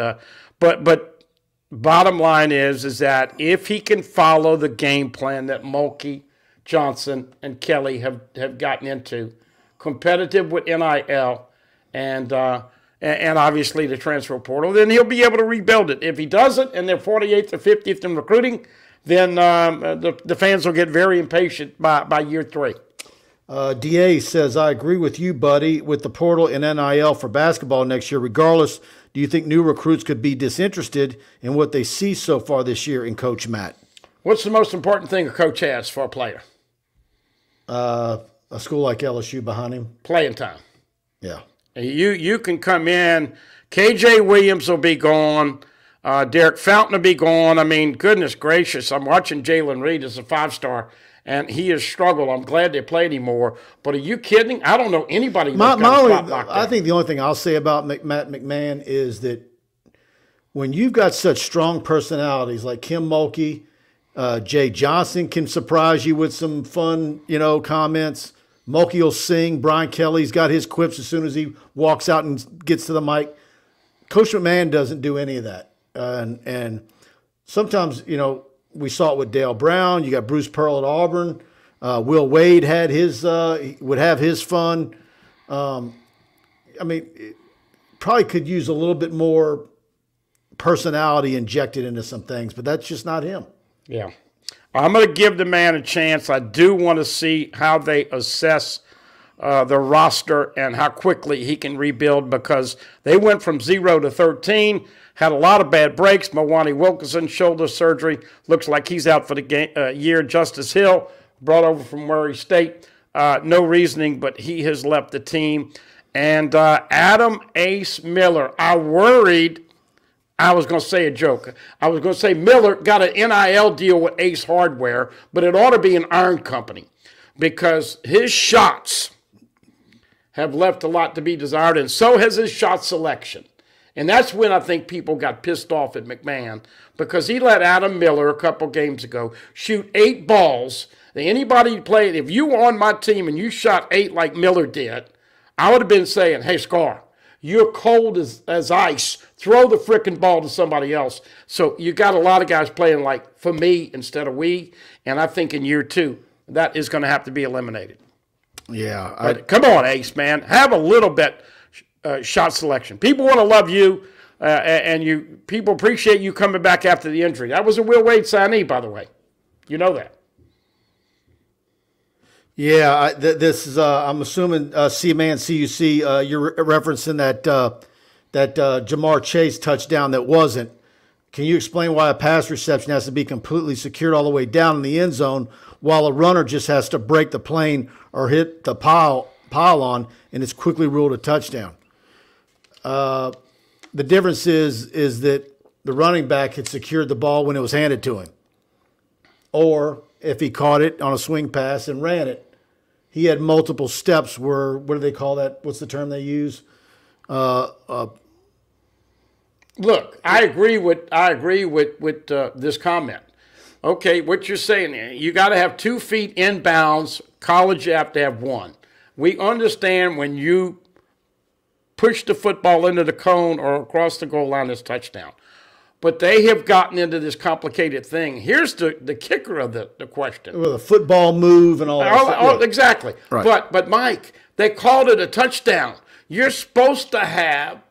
But bottom line is that if he can follow the game plan that Mulkey, Johnson, and Kelly have gotten into, competitive with NIL and obviously the transfer portal, then he'll be able to rebuild it. If he doesn't and they're 48th or 50th in recruiting, then the fans will get very impatient by year 3. DA says, I agree with you, Buddy, with the portal and NIL for basketball next year. Regardless, do you think new recruits could be disinterested in what they see so far this year in Coach Matt? What's the most important thing a coach has for a player? A school like LSU behind him. Playing time. Yeah. You can come in. KJ Williams will be gone. Derek Fountain will be gone. I mean, goodness gracious. I'm watching Jalen Reed as a 5-star, and he has struggled. I'm glad they played him more. But are you kidding? I don't know anybody that's got a spot locked down. I think the only thing I'll say about Matt McMahon is that when you've got such strong personalities like Kim Mulkey, Jay Johnson can surprise you with some fun, comments. Mulkey will sing. Brian Kelly's got his quips as soon as he walks out and gets to the mic. Coach McMahon doesn't do any of that. And sometimes, we saw it with Dale Brown. You got Bruce Pearl at Auburn. Will Wade had would have his fun. Probably could use a little bit more personality injected into some things, but that's just not him. Yeah. I'm going to give the man a chance. I do want to see how they assess the roster and how quickly he can rebuild, because they went from 0 to 13, had a lot of bad breaks. Mwani Wilkinson, shoulder surgery. Looks like he's out for the year. Justice Hill, brought over from Murray State. No reasoning, but he has left the team. And Adam Ace Miller, I was going to say a joke. I was going to say Miller got an NIL deal with Ace Hardware, but it ought to be an iron company, because his shots have left a lot to be desired, and so has his shot selection. And that's when I think people got pissed off at McMahon, because he let Adam Miller a couple games ago shoot 8 balls. Anybody played, if you were on my team and you shot 8 like Miller did, I would have been saying, hey, Scar, you're cold as ice. Throw the frickin' ball to somebody else. So you got a lot of guys playing like for me instead of we, and I think in year 2, that is going to have to be eliminated. Yeah. Come on, Ace, man. Have a little bit shot selection. People want to love you, and people appreciate you coming back after the injury. That was a Will Wade signee, by the way. You know that. Yeah, this is. I'm assuming C-Man CUC. You're referencing that Jamar Chase touchdown that wasn't. Can you explain why a pass reception has to be completely secured all the way down in the end zone, while a runner just has to break the plane or hit the pylon and it's quickly ruled a touchdown? The difference is that the running back had secured the ball when it was handed to him, or if he caught it on a swing pass and ran it. He had multiple steps where, what do they call that? What's the term they use? Look, I agree with this comment. Okay, what you're saying, you got to have 2 feet inbounds. College, you have to have 1. We understand when you push the football into the cone or across the goal line, it's touchdown. But they have gotten into this complicated thing. Here's the kicker of the question. With a football move and all that. Oh, exactly. Right. But Mike, they called it a touchdown. You're supposed to have,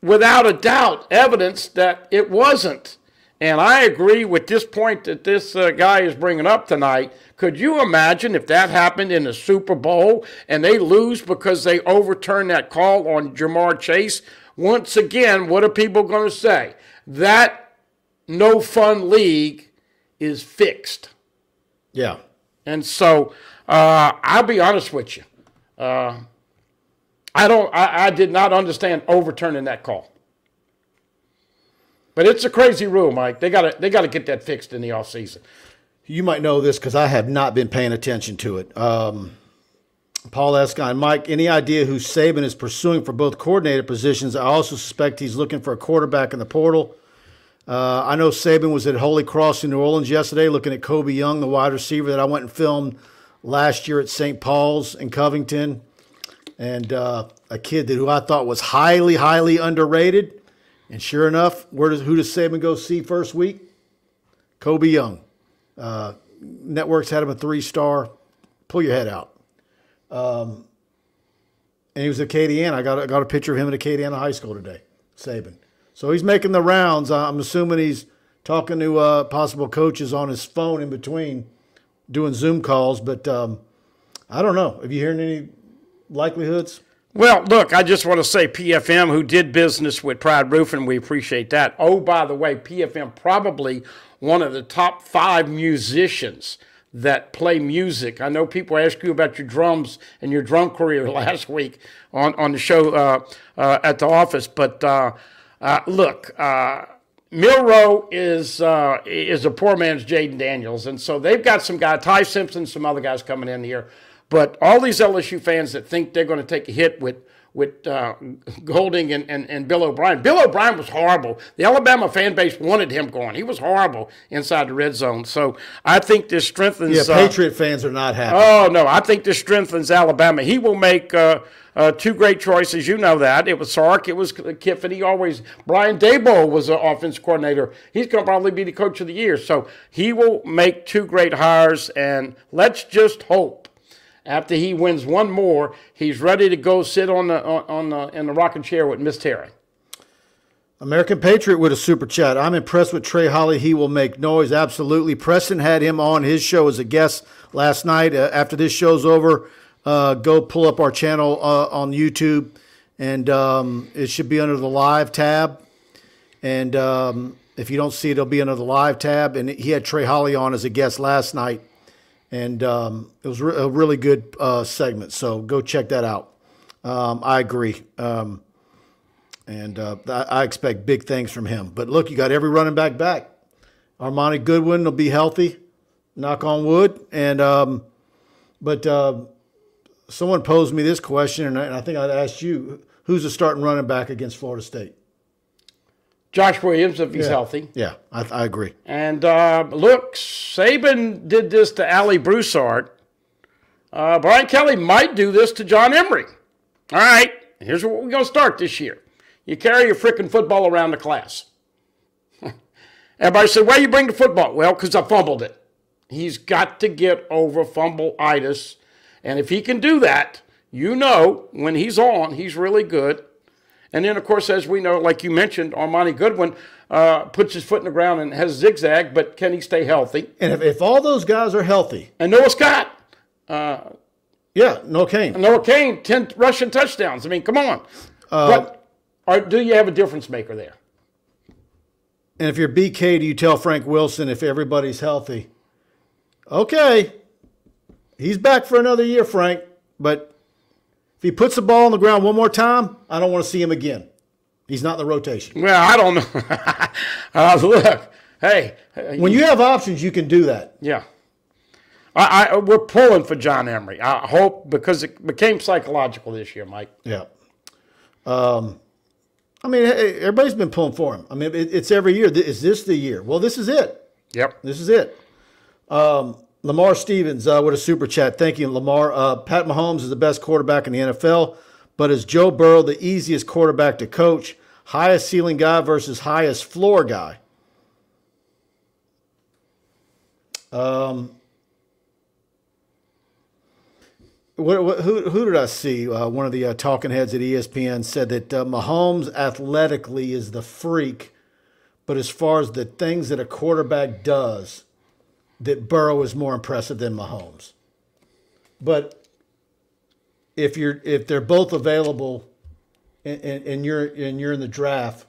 without a doubt, evidence that it wasn't. And I agree with this point that this guy is bringing up tonight. Could you imagine if that happened in the Super Bowl and they lose because they overturned that call on Jamar Chase? Once again, what are people going to say? That no-fun league is fixed. Yeah. And so I'll be honest with you. I did not understand overturning that call. But it's a crazy rule, Mike. They got to get that fixed in the offseason. You might know this because I have not been paying attention to it. Paul Escon, Mike, any idea who Saban is pursuing for both coordinator positions? I also suspect he's looking for a quarterback in the portal. I know Saban was at Holy Cross in New Orleans yesterday looking at Kobe Young, the wide receiver that I went and filmed last year at St. Paul's in Covington. And a kid who I thought was highly, highly underrated. And sure enough, who does Saban go see first week? Kobe Young. Networks had him a 3-star. Pull your head out. And he was at Acadiana. I got a picture of him at Acadiana High School today, Saban. So he's making the rounds. I'm assuming he's talking to possible coaches on his phone in between, doing Zoom calls. But I don't know. Have you heard any likelihoods? Well, look, I just want to say PFM, who did business with Pride Roofing, we appreciate that. Oh, by the way, PFM probably one of the top 5 musicians that play music. I know people ask you about your drums and your drum career last week on the show at the office. But look, Milroe is a poor man's Jaden Daniels. And so they've got some guys, Ty Simpson, some other guys coming in here. But all these LSU fans that think they're going to take a hit with Golding and Bill O'Brien. Bill O'Brien was horrible. The Alabama fan base wanted him gone. He was horrible inside the red zone. So I think this strengthens. Yeah, Patriot fans are not happy. Oh, no. I think this strengthens Alabama. He will make 2 great choices. You know that. It was Sark. It was Kiffin. Brian Daboll was an offense coordinator. He's going to probably be the coach of the year. So he will make 2 great hires, and let's just hope after he wins one more, he's ready to go sit in the rocking chair with Miss Terry. American Patriot with a super chat. I'm impressed with Trey Holly. He will make noise. Absolutely. Preston had him on his show as a guest last night. After this show's over, go pull up our channel on YouTube, and it should be under the live tab. And if you don't see it, it'll be under the live tab. And he had Trey Holly on as a guest last night. And it was a really good segment, so go check that out. I agree. I expect big things from him. But look, you got every running back. Armani Goodwin will be healthy, knock on wood. And someone posed me this question, and I think I'd asked you, who's the starting running back against Florida State? Josh Williams, if he's healthy. Yeah, I agree. And look, Saban did this to Ali Broussard. Brian Kelly might do this to John Emery. All right, here's what we're going to start this year. You carry your freaking football around the class. Everybody said, why you bring the football? Well, because I fumbled it. He's got to get over fumble-itis. And if he can do that, you know when he's on, he's really good. And then, of course, as we know, like you mentioned, Armani Goodwin puts his foot in the ground and has zigzag, but can he stay healthy? And if all those guys are healthy. And Noah Scott. Noah Cain. Noah Cain, 10 rushing touchdowns. I mean, come on. Do you have a difference maker there? And if you're BK, do you tell Frank Wilson if everybody's healthy? Okay, he's back for another year, Frank, but if he puts the ball on the ground one more time, I don't want to see him again. He's not in the rotation. Well, I don't know. Look, hey. When you have options, you can do that. Yeah. We're pulling for John Emery. I hope, because it became psychological this year, Mike. Yeah. I mean, hey, everybody's been pulling for him. I mean, it's every year. Is this the year? Well, this is it. Yep. This is it. Lamar Stevens with a super chat. Thank you, Lamar. Pat Mahomes is the best quarterback in the NFL, but is Joe Burrow the easiest quarterback to coach? Highest ceiling guy versus highest floor guy? Who did I see? One of the talking heads at ESPN said that Mahomes athletically is the freak, but as far as the things that a quarterback does, that Burrow is more impressive than Mahomes. But if they're both available and you're in the draft,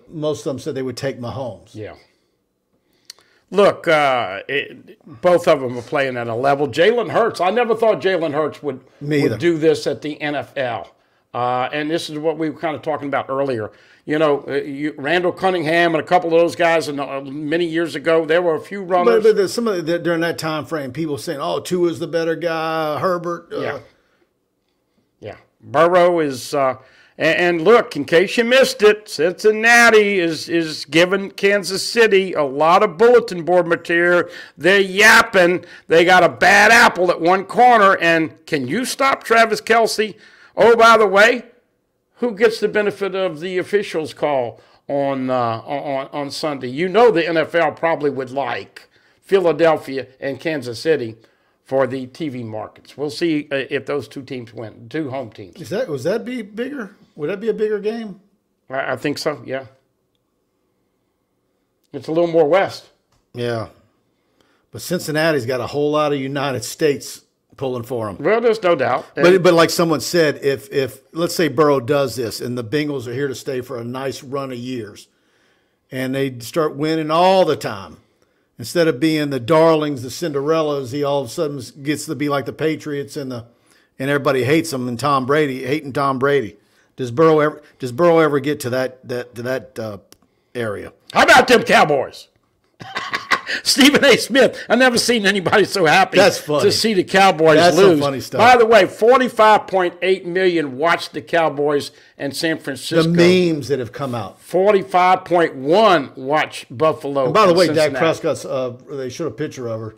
most of them said they would take Mahomes. Yeah. Look, both of them are playing at a level. Jalen Hurts, I never thought Jalen Hurts would do this at the NFL. And this is what we were kind of talking about earlier. You know, Randall Cunningham and a couple of those guys, many years ago, there were a few runners. But some of during that time frame, people saying, "Oh, Tua's the better guy." Herbert. Yeah. Burrow is. And look, in case you missed it, Cincinnati is giving Kansas City a lot of bulletin board material. They're yapping. They got a bad apple at one corner. And can you stop Travis Kelce? Oh, by the way, who gets the benefit of the officials' call on Sunday? You know the NFL probably would like Philadelphia and Kansas City for the TV markets. We'll see if those two teams win, two home teams. Would that be bigger? Would that be a bigger game? I think so, yeah. It's a little more west. Yeah. But Cincinnati's got a whole lot of United States pulling for them. Well, there's no doubt. But like someone said, if let's say Burrow does this and the Bengals are here to stay for a nice run of years and they start winning all the time, instead of being the darlings, the Cinderellas, he all of a sudden gets to be like the Patriots and everybody hates him and hating Tom Brady. Does Burrow ever get to that area? How about them Cowboys? Stephen A. Smith. I've never seen anybody so happy to see the Cowboys lose. That's some funny stuff. By the way, 45.8 million watched the Cowboys and San Francisco. The memes that have come out. 45.1 watched Buffalo. And by the way, Cincinnati. Dak Prescott's, they showed a picture of her.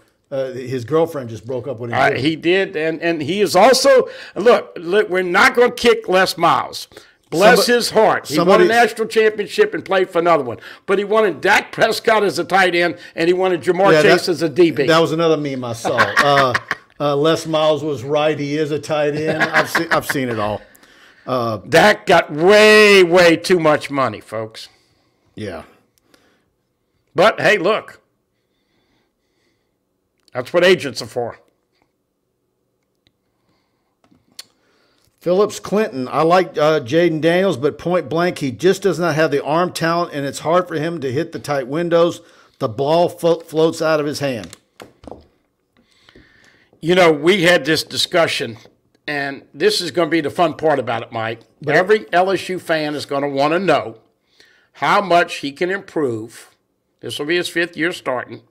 His girlfriend just broke up with him. He did, and he is also, look, we're not going to kick Les Miles. Bless his heart. He won a national championship and played for another one. But he wanted Dak Prescott as a tight end, and he wanted Jamar Chase as a DB. That was another meme I saw. Les Miles was right. He is a tight end. I've seen it all. Dak got way, way too much money, folks. Yeah. But, hey, look. That's what agents are for. Phillips Clinton, I like Jaden Daniels, but point blank, he just does not have the arm talent, and it's hard for him to hit the tight windows. The ball floats out of his hand. You know, we had this discussion, and this is going to be the fun part about it, Mike. Every LSU fan is going to want to know how much he can improve. This will be his 5th year starting.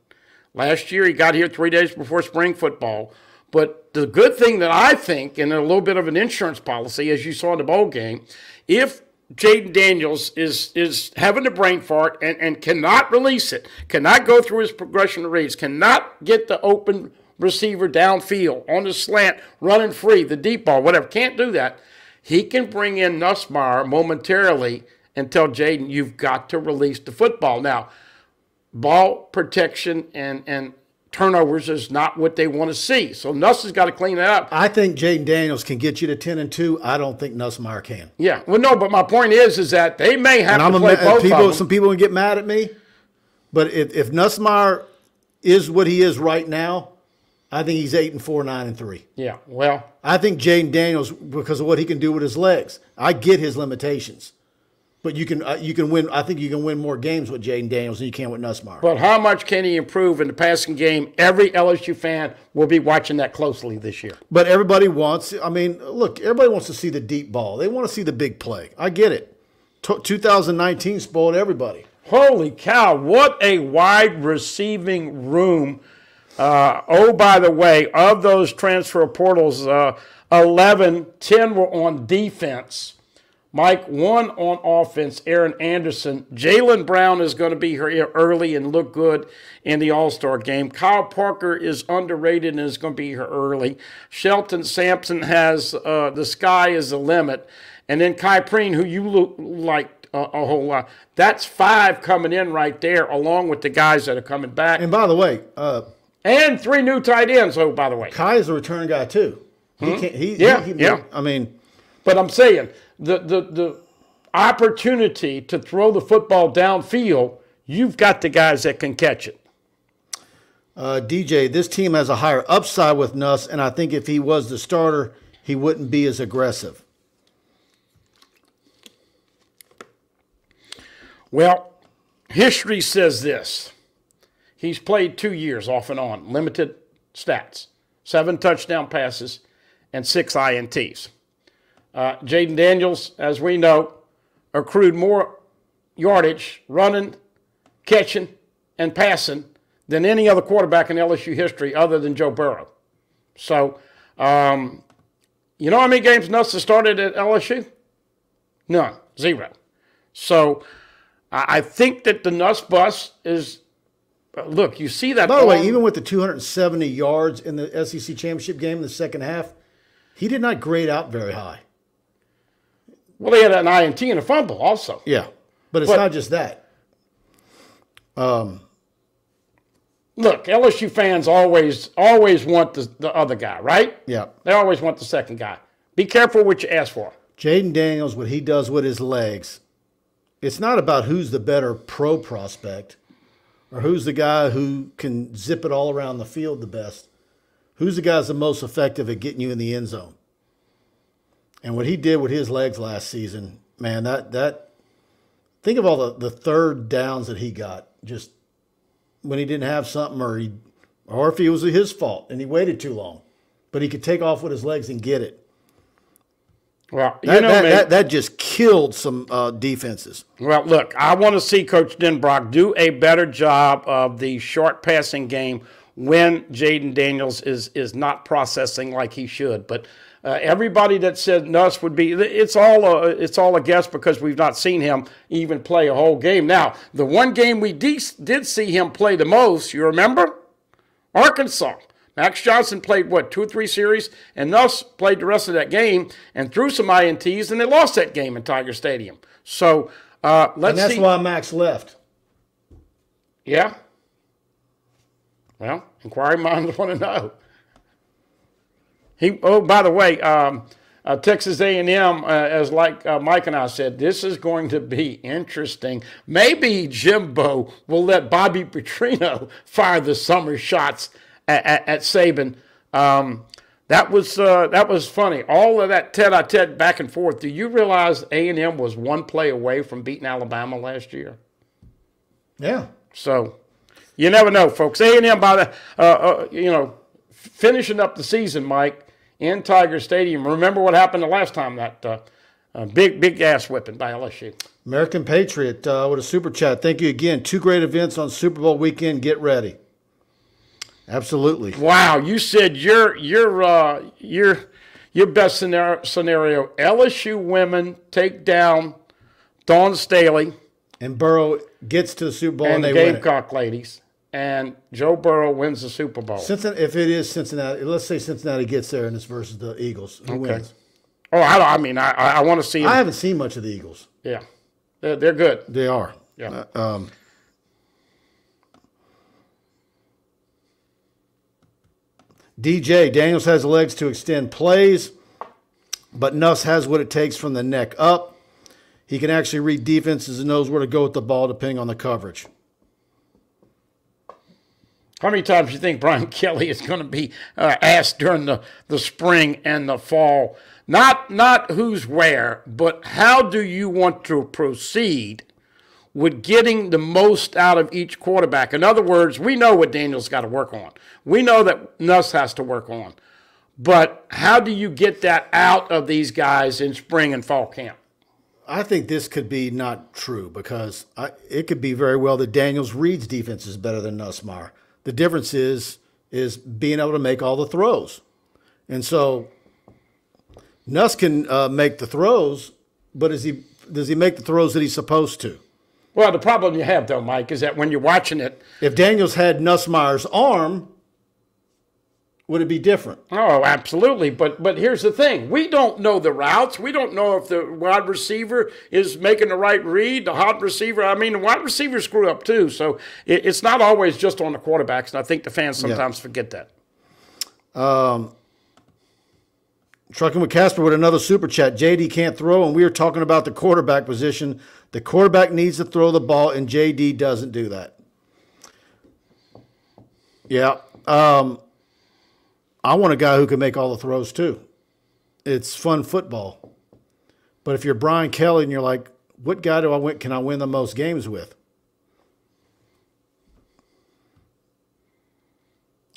Last year, he got here 3 days before spring football. But the good thing that I think, and a little bit of an insurance policy, as you saw in the bowl game, if Jaden Daniels is having a brain fart and cannot release it, cannot go through his progression of reads, cannot get the open receiver downfield, on the slant, running free, the deep ball, whatever, can't do that, he can bring in Nussmeier momentarily and tell Jaden, you've got to release the football. Now, ball protection and turnovers is not what they want to see. So Nuss has got to clean that up. I think Jaden Daniels can get you to 10-2. I don't think Nussmeier can. Yeah. Well, no, but my point is that they may have to play both of them. Some people will get mad at me, but if Nussmeier is what he is right now, I think he's 8-4, 9-3. Yeah, well. I think Jaden Daniels, because of what he can do with his legs, I get his limitations. But you can win. I think you can win more games with Jaden Daniels than you can with Nussmeier. But how much can he improve in the passing game? Every LSU fan will be watching that closely this year. But everybody wants. I mean, look, everybody wants to see the deep ball. They want to see the big play. I get it. 2019 spoiled everybody. Holy cow! What a wide receiving room. By the way, of those transfer portals, 11, 10 were on defense. Mike, 1 on offense, Aaron Anderson. Jaylen Brown is going to be here early and look good in the All-Star game. Kyle Parker is underrated and is going to be here early. Shelton Sampson has the sky is the limit. And then Kai Preen, who you like a whole lot. That's 5 coming in right there, along with the guys that are coming back. And by the way. And 3 new tight ends, by the way. Kai is a return guy, too. Yeah. I mean. But I'm saying, the opportunity to throw the football downfield, you've got the guys that can catch it. DJ, this team has a higher upside with Nuss, and I think if he was the starter, he wouldn't be as aggressive. Well, history says this. He's played 2 years off and on, limited stats, 7 touchdown passes, and 6 INTs. Jaden Daniels, as we know, accrued more yardage running, catching, and passing than any other quarterback in LSU history other than Joe Burrow. So, you know how many games Nuss has started at LSU? None. 0. So, I think that the Nuss bus is, look, you see that. By the way, even with the 270 yards in the SEC championship game in the second half, he did not grade out very high. Well, they had an INT and a fumble also. Yeah, but it's not just that. Look, LSU fans always want the other guy, right? Yeah. They always want the second guy. Be careful what you ask for. Jaden Daniels, what he does with his legs, it's not about who's the better pro prospect or who's the guy who can zip it all around the field the best. Who's the guy that's the most effective at getting you in the end zone? And what he did with his legs last season, man, that think of all the third downs that he got just when he didn't have something or if it was his fault and he waited too long. But he could take off with his legs and get it. Well, that just killed some defenses. Well, look, I want to see Coach Denbrock do a better job of the short passing game when Jaden Daniels is not processing like he should. But everybody that said Nuss would be, it's all a guess because we've not seen him even play a whole game. Now, the one game we did see him play the most, you remember? Arkansas. Max Johnson played, 2 or 3 series, and Nuss played the rest of that game and threw some INTs, and they lost that game in Tiger Stadium. So let's see. And that's why Max left. Yeah? Well, inquiring minds want to know. By the way, Texas A&M, as Mike and I said, this is going to be interesting. Maybe Jimbo will let Bobby Petrino fire the summer shots at Saban. That was funny. All of that tete-a-tete back and forth. Do you realize A&M was 1 play away from beating Alabama last year? Yeah. So you never know, folks. A&M by the finishing up the season, Mike, in Tiger Stadium. Remember what happened the last time that big ass whipping by LSU. American Patriot with a super chat. Thank you again. 2 great events on Super Bowl weekend. Get ready. Absolutely. Wow, you said your best scenario. LSU women take down Dawn Staley, and Burrow gets to the Super Bowl and they the win Gamecock ladies, and Joe Burrow wins the Super Bowl. If it is Cincinnati, let's say Cincinnati gets there and it's versus the Eagles. Who wins? Oh, I want to see them. I haven't seen much of the Eagles. Yeah, they're good. They are. Yeah. DJ, Daniels has the legs to extend plays, but Nuss has what it takes from the neck up. He can actually read defenses and knows where to go with the ball depending on the coverage. How many times do you think Brian Kelly is going to be asked during the spring and the fall? Not who's where, but how do you want to proceed with getting the most out of each quarterback? In other words, we know what Daniels got to work on. We know that Nuss has to work on. But how do you get that out of these guys in spring and fall camp? I think this could be not true because it could be very well that Daniels reads defenses better than Nussmeier. The difference is being able to make all the throws. And so Nuss can make the throws, but does he make the throws that he's supposed to? Well, the problem you have, though, Mike, is that when you're watching it, if Daniels had Nussmeier's arm, would it be different? Oh, absolutely. But here's the thing. We don't know the routes. We don't know if the wide receiver is making the right read, the hot receiver. The wide receivers screw up too. So it's not always just on the quarterbacks, and I think the fans sometimes forget that. Trucking with Casper with another super chat. JD can't throw, and we were talking about the quarterback position. The quarterback needs to throw the ball, and JD doesn't do that. Yeah. I want a guy who can make all the throws too. It's fun football. But if you're Brian Kelly and you're like, what guy can I win the most games with?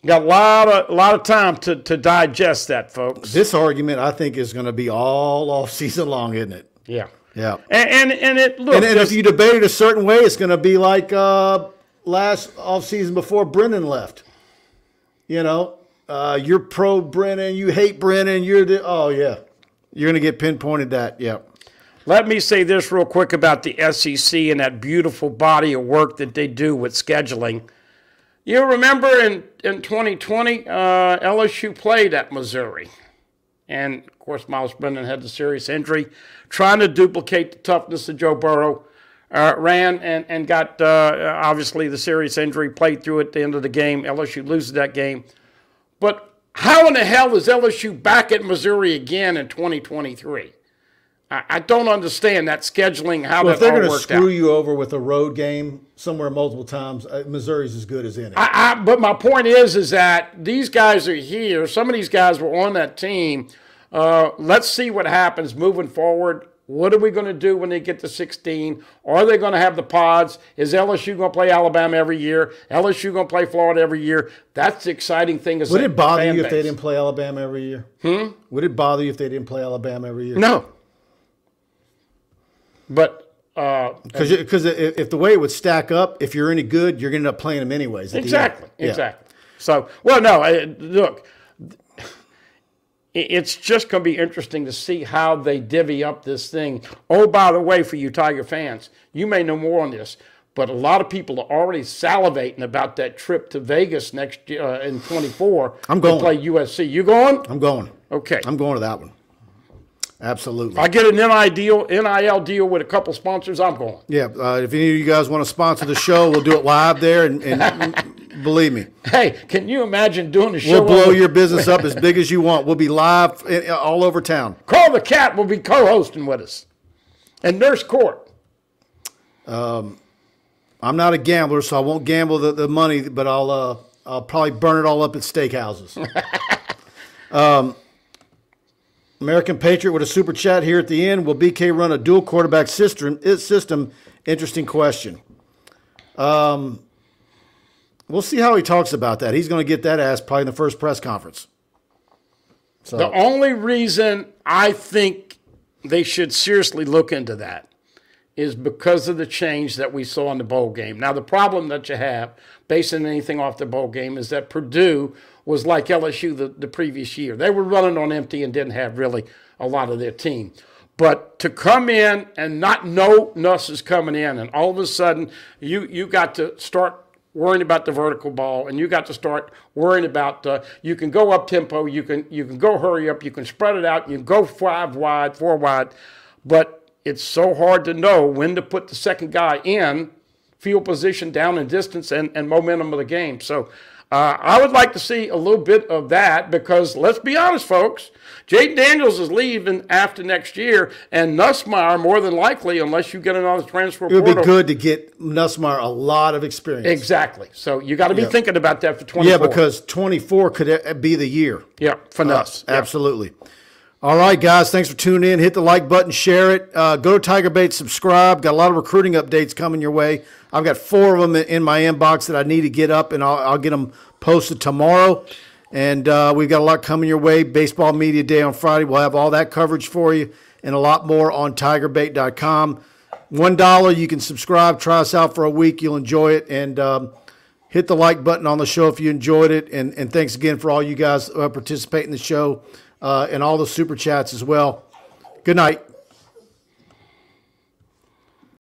Got a lot of time to digest that, folks. This argument, I think, is going to be all off season long, isn't it? Yeah. Yeah. And if you debate it a certain way, it's going to be like last off season before Brennan left. You're pro Brennan, you hate Brennan, you're going to get pinpointed that, yeah. Let me say this real quick about the SEC and that beautiful body of work that they do with scheduling. You remember in 2020, LSU played at Missouri. And, of course, Miles Brennan had the serious injury, trying to duplicate the toughness of Joe Burrow. Ran and got, obviously, the serious injury, played through at the end of the game. LSU loses that game. But how in the hell is LSU back at Missouri again in 2023? I don't understand that scheduling, how that all worked out. If they're going to screw you over with a road game somewhere multiple times, Missouri's as good as any. But my point is that these guys are here. Some of these guys were on that team. Let's see what happens moving forward. What are we going to do when they get to 16? Are they going to have the pods? Is LSU going to play Alabama every year? LSU going to play Florida every year? That's the exciting thing. Would it bother you if they didn't play Alabama every year? Would it bother you if they didn't play Alabama every year? No. But because if the way it would stack up, if you're any good, you're going to end up playing them anyways. Exactly. So, well, no, look, it's just going to be interesting to see how they divvy up this thing. Oh, by the way, for you Tiger fans, you may know more on this, but a lot of people are already salivating about that trip to Vegas next year in 24. I'm going to play USC. You going? I'm going. Okay. I'm going to that one. Absolutely. If I get an NIL deal with a couple sponsors, I'm going. Yeah, if any of you guys want to sponsor the show, we'll do it live there, and believe me. Hey, can you imagine doing the show? We'll blow your business up as big as you want. We'll be live all over town. Call the Cat will be co-hosting with us. And Nurse Court. I'm not a gambler, so I won't gamble the money, but I'll probably burn it all up at steakhouses. American Patriot with a super chat here at the end. Will BK run a dual quarterback system? Interesting question. We'll see how he talks about that. He's going to get that asked probably in the first press conference. So the only reason I think they should seriously look into that is because of the change that we saw in the bowl game. Now, the problem that you have, basing anything off the bowl game, is that Purdue was like LSU the previous year. They were running on empty and didn't have really a lot of their team. But to come in and not know Nuss is coming in, and all of a sudden you got to start worrying about the vertical ball, and you got to start worrying about you can go up tempo, you can go hurry up, you can spread it out, you can go 5 wide, 4 wide, but it's so hard to know when to put the second guy in, field position, down and distance, and momentum of the game. So I would like to see a little bit of that because, let's be honest, folks, Jaden Daniels is leaving after next year, and Nussmeier, more than likely, unless you get another transfer portal. It would be good to get Nussmeier a lot of experience. Exactly. So you got to be thinking about that for 24. Yeah, because 24 could be the year. Yeah, for Nuss. Absolutely. All right, guys, thanks for tuning in. Hit the like button, share it. Go to TigerBait, subscribe. Got a lot of recruiting updates coming your way. I've got 4 of them in my inbox that I need to get up, and I'll get them posted tomorrow. And we've got a lot coming your way. Baseball Media Day on Friday. We'll have all that coverage for you and a lot more on TigerBait.com. $1, you can subscribe. Try us out for a week. You'll enjoy it. And hit the like button on the show if you enjoyed it. And thanks again for all you guys who participate in the show and all the super chats as well. Good night.